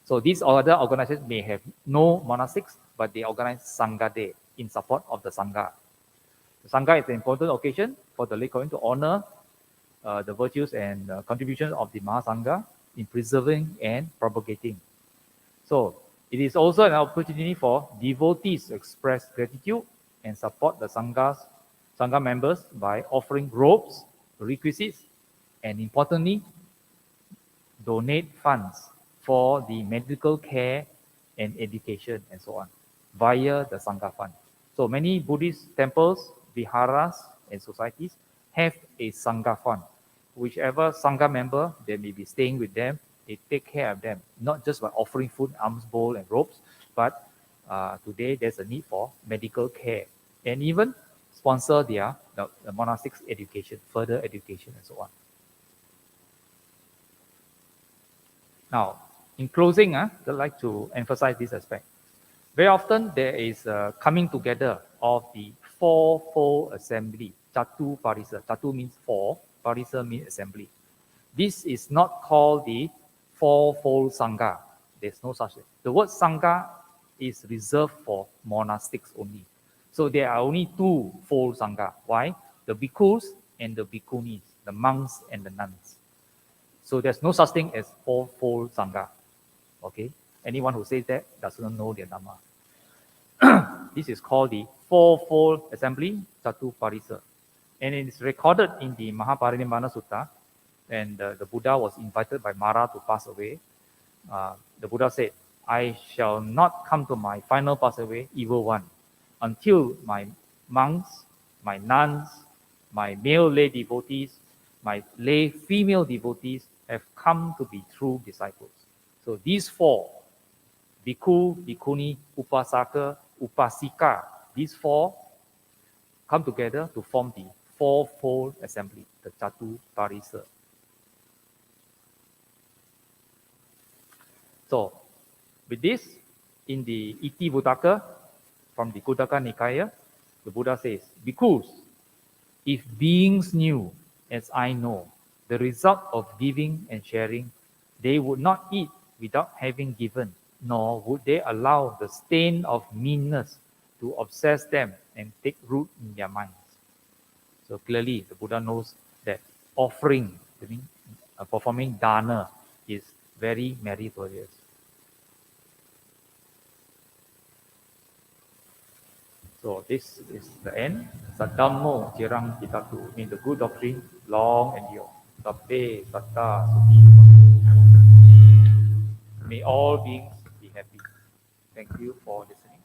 So these other organizations may have no monastics, but they organize Sangha Day in support of the Sangha. The Sangha is an important occasion for the lay community to honor the virtues and contributions of the Mahasangha in preserving and propagating. So it is also an opportunity for devotees to express gratitude and support the Sangha members by offering robes, requisites, and importantly, donate funds for the medical care and education and so on via the Sangha fund. So many Buddhist temples, viharas, and societies have a Sangha fund. Whichever Sangha member they may be staying with them, they take care of them, not just by offering food, alms bowl, and robes, but today there's a need for medical care and even sponsor the monastics education, further education, and so on. Now, in closing, I'd like to emphasize this aspect. Very often there is a coming together of the fourfold assembly. Chatu Parisa. Chatu means four, Parisa means assembly. This is not called the fourfold Sangha. There's no such thing. The word Sangha is reserved for monastics only. So there are only two fold Sangha. Why? The bhikkhus and the bhikkhunis, the monks and the nuns. So there's no such thing as fourfold Sangha. Okay? Anyone who says that does not know their Dhamma. This is called the fourfold assembly, Chatu Parisa. And it is recorded in the Mahaparinibbana Sutta. And the Buddha was invited by Mara to pass away. The Buddha said, I shall not come to my final pass away, evil one, until my monks, my nuns, my male lay devotees, my lay female devotees have come to be true disciples. So these four, bhikkhu, bhikkhuni, upasaka, upasika, these four come together to form the fourfold assembly, the Chatu Parisa. So, with this, in the Iti Buddhaka, from the Kuttaka Nikaya, the Buddha says, bhikkhus, if beings knew, as I know, the result of giving and sharing, they would not eat without having given, nor would they allow the stain of meanness to obsess them and take root in their minds. So clearly, the Buddha knows that offering, performing dana, is very meritorious. So this is the end. Sadhammo cirang kitatu, means the good doctrine, long endure. Sabbe satta sukhi. May all beings be happy. Thank you for listening.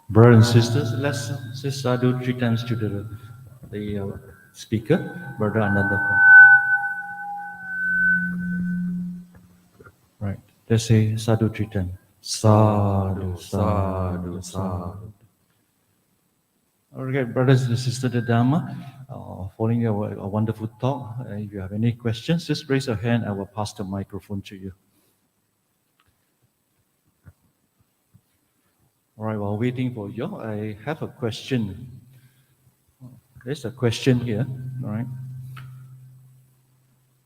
Brothers and sisters, let's say sadhu 3 times to the speaker, Brother Ananda. Right. Let's say sadhu 3 times. Sadhu, sadhu, sadhu. Okay, brothers and sisters, the Dhamma, following a wonderful talk. If you have any questions, just raise your hand. I will pass the microphone to you. All right, while waiting for you, I have a question. There's a question here, all right.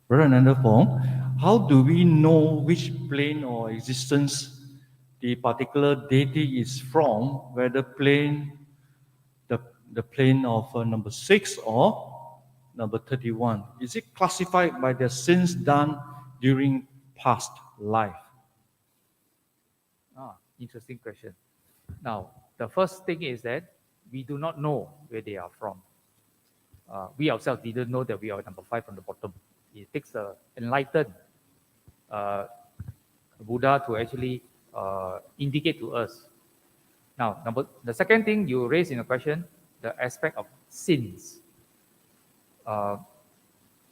Brother Ananda Fong, how do we know which plane or existence the particular deity is from, whether plane, the plane of number 6 or number 31? Is it classified by the sins done during past life? Interesting question. Now, the first thing is that we do not know where they are from. We ourselves didn't know that we are number 5 from the bottom. It takes an enlightened Buddha to actually indicate to us. Now, the second thing you raised in the question, the aspect of sins.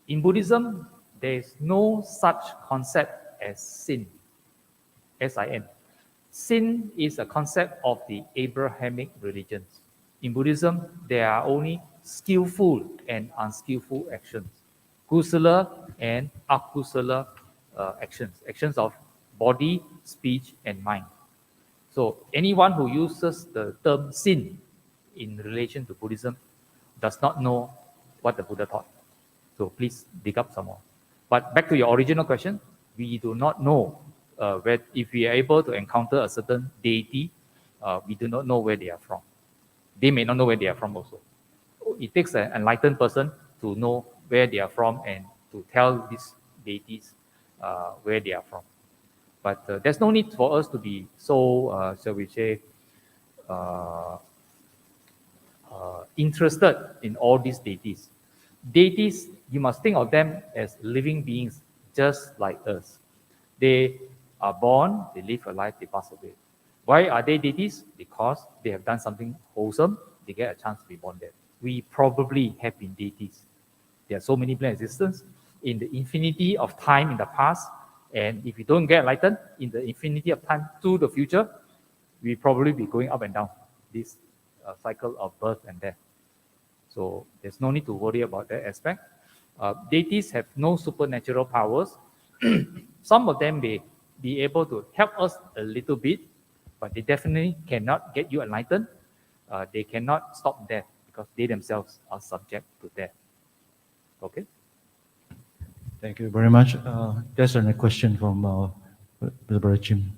In Buddhism, there is no such concept as sin, S-I-N. Sin is a concept of the Abrahamic religions. In Buddhism, there are only skillful and unskillful actions, kusala and akusala actions of body, speech, and mind. So anyone who uses the term sin in relation to Buddhism does not know what the Buddha taught. So please dig up some more. But back to your original question, we do not know if we are able to encounter a certain deity, we do not know where they are from. They may not know where they are from also. It takes an enlightened person to know where they are from and to tell these deities where they are from. But there's no need for us to be so, shall we say, interested in all these deities. Deities, you must think of them as living beings just like us. They are born, they live a life, they pass away. Why are they deities? Because they have done something wholesome, they get a chance to be born there. We probably have been deities. There are so many plane existence in the infinity of time in the past, and if we don't get enlightened in the infinity of time to the future, we probably be going up and down this cycle of birth and death. So there's no need to worry about that aspect. Deities have no supernatural powers. Some of them may be able to help us a little bit, but they definitely cannot get you enlightened. They cannot stop death because they themselves are subject to death. Okay? Thank you very much. There's a question from the brother Jim.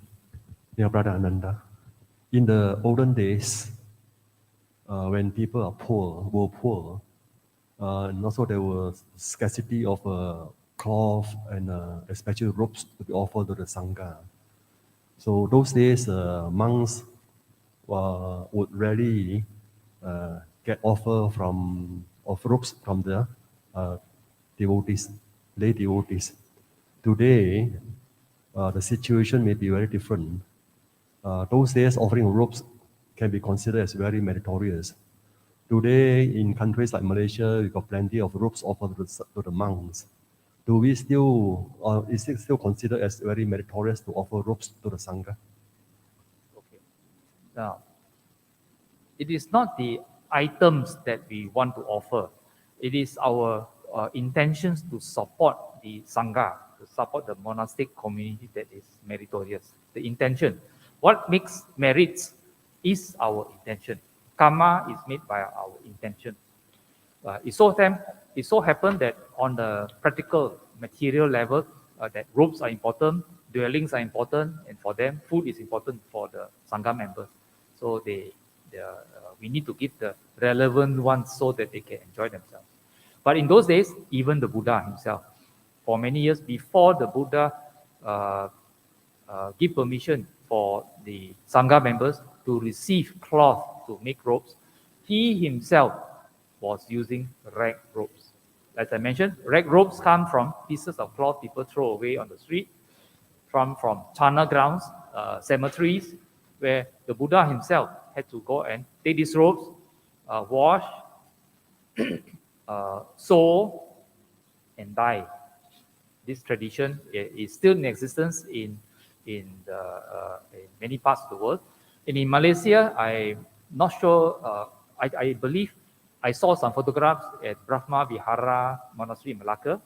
Dear Brother Ananda, in the olden days, when people were poor, and also there was scarcity of cloth and especially ropes to be offered to the Sangha. So those days, monks would rarely get offer of ropes from the devotees, lay devotees. Today, the situation may be very different. Those days, offering ropes can be considered as very meritorious. Today, in countries like Malaysia, we got plenty of ropes offered to the monks. Do we still, is it still considered as very meritorious to offer ropes to the Sangha? Okay. Now, it is not the items that we want to offer. It is our intentions to support the Sangha, to support the monastic community that is meritorious. The intention. What makes merits is our intention. Karma is made by our intention. It so happened that on the practical material level, that robes are important, dwellings are important, and for them, food is important for the Sangha members. So we need to give the relevant ones so that they can enjoy themselves. But in those days, even the Buddha himself, for many years before the Buddha give permission for the Sangha members to receive cloth to make robes, he himself was using rag robes. As I mentioned, rag robes come from pieces of cloth people throw away on the street, from charnel grounds, cemeteries, where the Buddha himself had to go and take these robes, wash, sew, and dye. This tradition is still in existence in many parts of the world. And in Malaysia, I'm not sure, I believe I saw some photographs at Brahma Vihara Monastery in Malacca,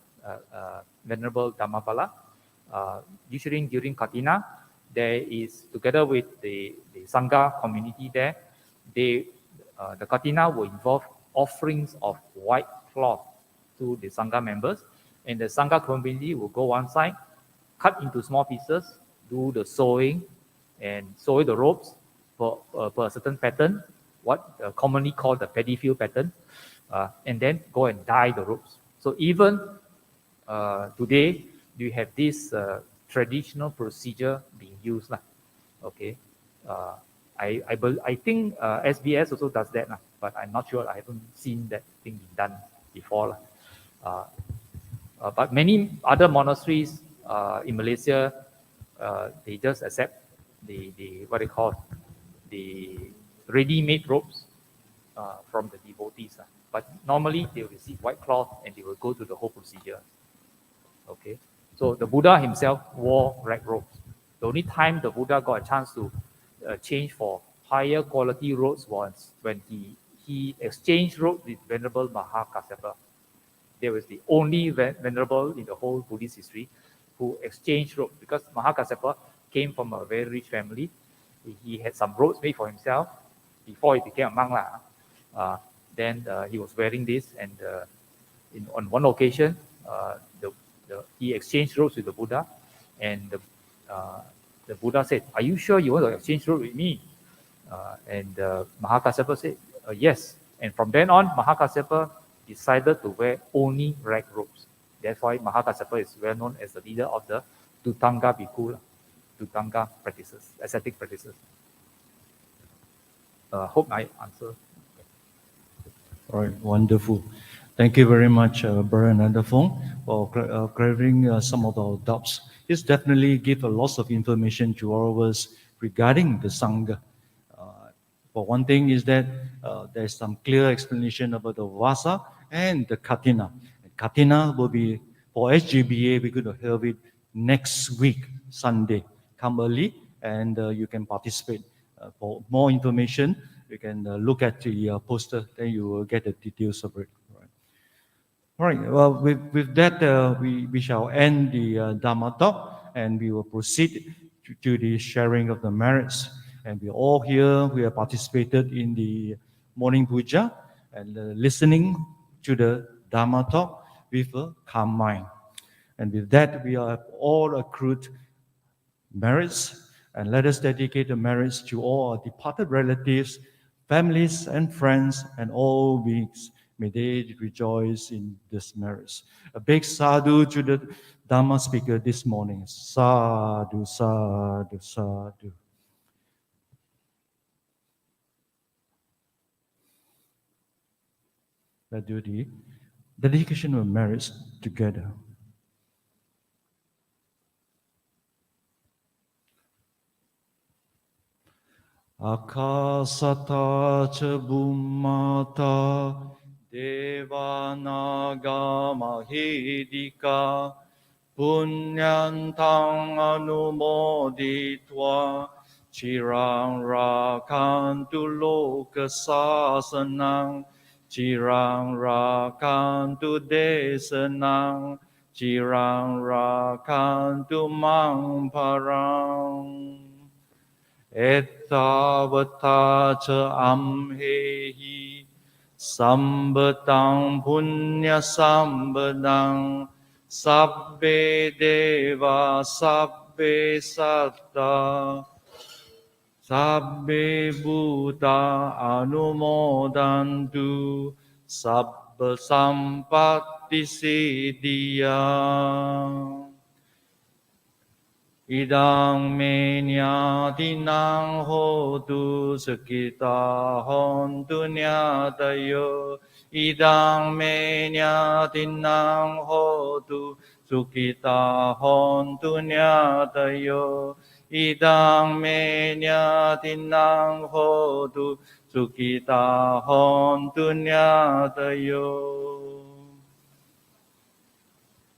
Venerable Dhamma. Usually during Kathina, there is, together with the Sangha community there, the Kathina will involve offerings of white cloth to the Sangha members, and the Sangha community will go one side, cut into small pieces, do the sewing, and sew the robes per a certain pattern, what commonly called the paddy field pattern, and then go and dye the robes. So even today, you have this traditional procedure being used. Okay. I think SBS also does that, but I'm not sure. I haven't seen that thing being done before. But many other monasteries in Malaysia, they just accept the what they call the ready-made robes from the devotees. But normally they will receive white cloth and they will go through the whole procedure. Okay, so the Buddha himself wore rag robes. The only time the Buddha got a chance to change for higher quality robes was when he exchanged robes with Venerable Mahakassapa. There was the only venerable in the whole Buddhist history who exchanged robes, because Mahakassapa came from a very rich family. He had some robes made for himself before he became a monk. Then he was wearing this, and on one occasion, he exchanged robes with the Buddha, and the Buddha said, "Are you sure you want to exchange robes with me?" And Mahakassapa said, "Yes." And from then on, Mahakassapa decided to wear only rag robes. That's why Mahakassapa is well known as the leader of the Dutanga Bhikkhu, Dutanga practices, ascetic practices. Hope I answer. All right, wonderful. Thank you very much, Brother Ananda Fong, for clearing some of our doubts. This definitely gives a lot of information to all of us regarding the Sangha. For one thing is that there's some clear explanation about the Vassa and the Kathina. Kathina will be, for SJBA, we're going to have it next week, Sunday. Come early and you can participate. For more information, you can look at the poster, then you will get the details of it. All right, well, with that, we shall end the Dhamma talk. and we will proceed to the sharing of the merits. And we all here, we have participated in the morning puja and listening to the Dhamma talk with a calm mind. And with that, we have all accrued merits, and let us dedicate the merits to all our departed relatives, families, and friends, and all beings. May they rejoice in this merits. A big sadhu to the Dhamma speaker this morning. Sadhu, sadhu, sadhu. Let's do the dedication of merits together. Akasata cha bummata devanaga mahidika punyantang anumoditva chirang rakantu lokasasanang chirang rakantu desanang chirang rakantu mang parang Ettavata cha amhehi sambatang punya sambadang sabbe deva sabbe satta sabbe bhuta anumodantu sabba sampatti siddhya Idang me nyatinang hotu sakita hontu nyatayo. Idang me nyatinang hotu sukita hontu nyatayo. Idang me nyatinang hotu sukita hontu nyatayo.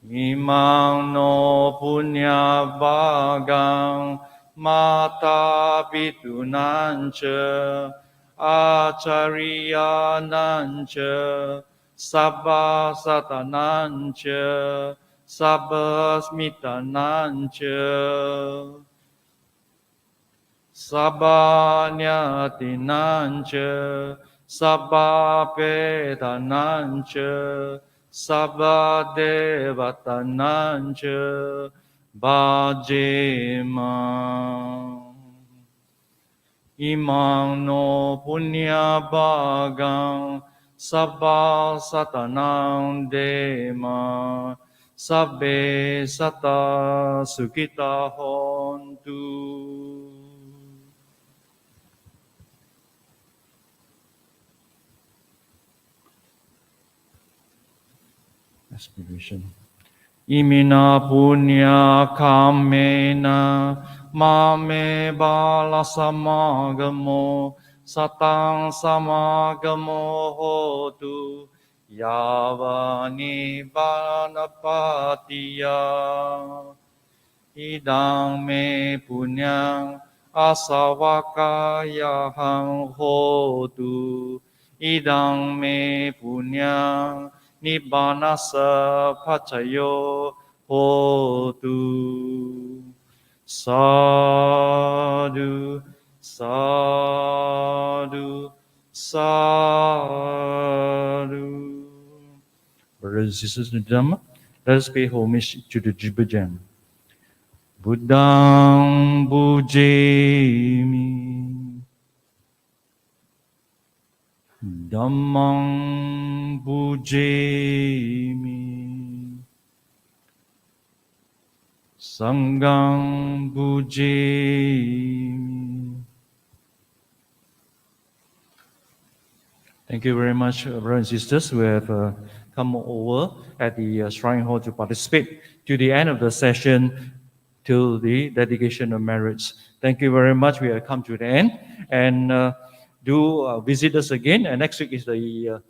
Imang no punya bagang mata pitunancha acharya nancha sabba satanancha sabba smitanancha sabba nyatinancha sabba pedanancha Sabba devatanancha bhajema imang no punya bhagang sabba satanang dema sabbe sata sukita hontu. Aspiration. Imina punya kamena mame bala samagamo satang samagamo hotu yavani banapatiya idang me punyang asawakayahang hotu idang me punyang Nibbanasa pacayo hotu. Sadhu, sadhu, sadhu. Brothers and sisters in the Dhamma, let us pay homage to the SJBA. Buddhang bujemi. Dhammang bujemi, Sanghang bujemi. Thank you very much, brothers and sisters who have come over at the Shrine Hall to participate to the end of the session till the dedication of merits. Thank you very much. We have come to the end, and do visit us again. And next week is the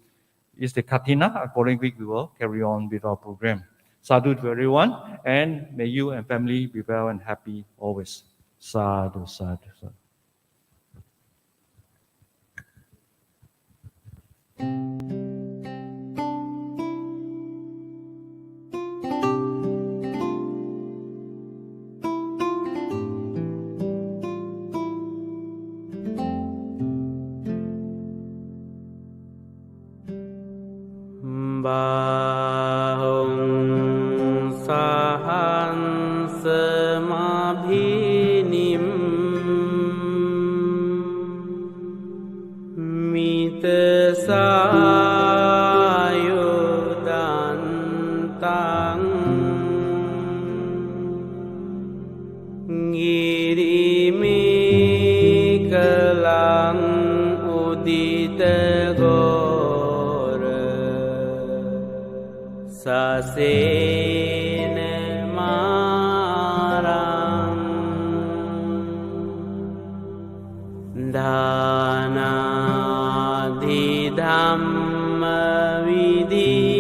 Kathina. Following week we will carry on with our program. Sadhu to everyone, and may you and family be well and happy always. Sadhu, sadhu, sadhu. Bahung sahansamabhinim mitasayudantang ngirimi kelang uditagora sasena marang dana di Dhamma vidhi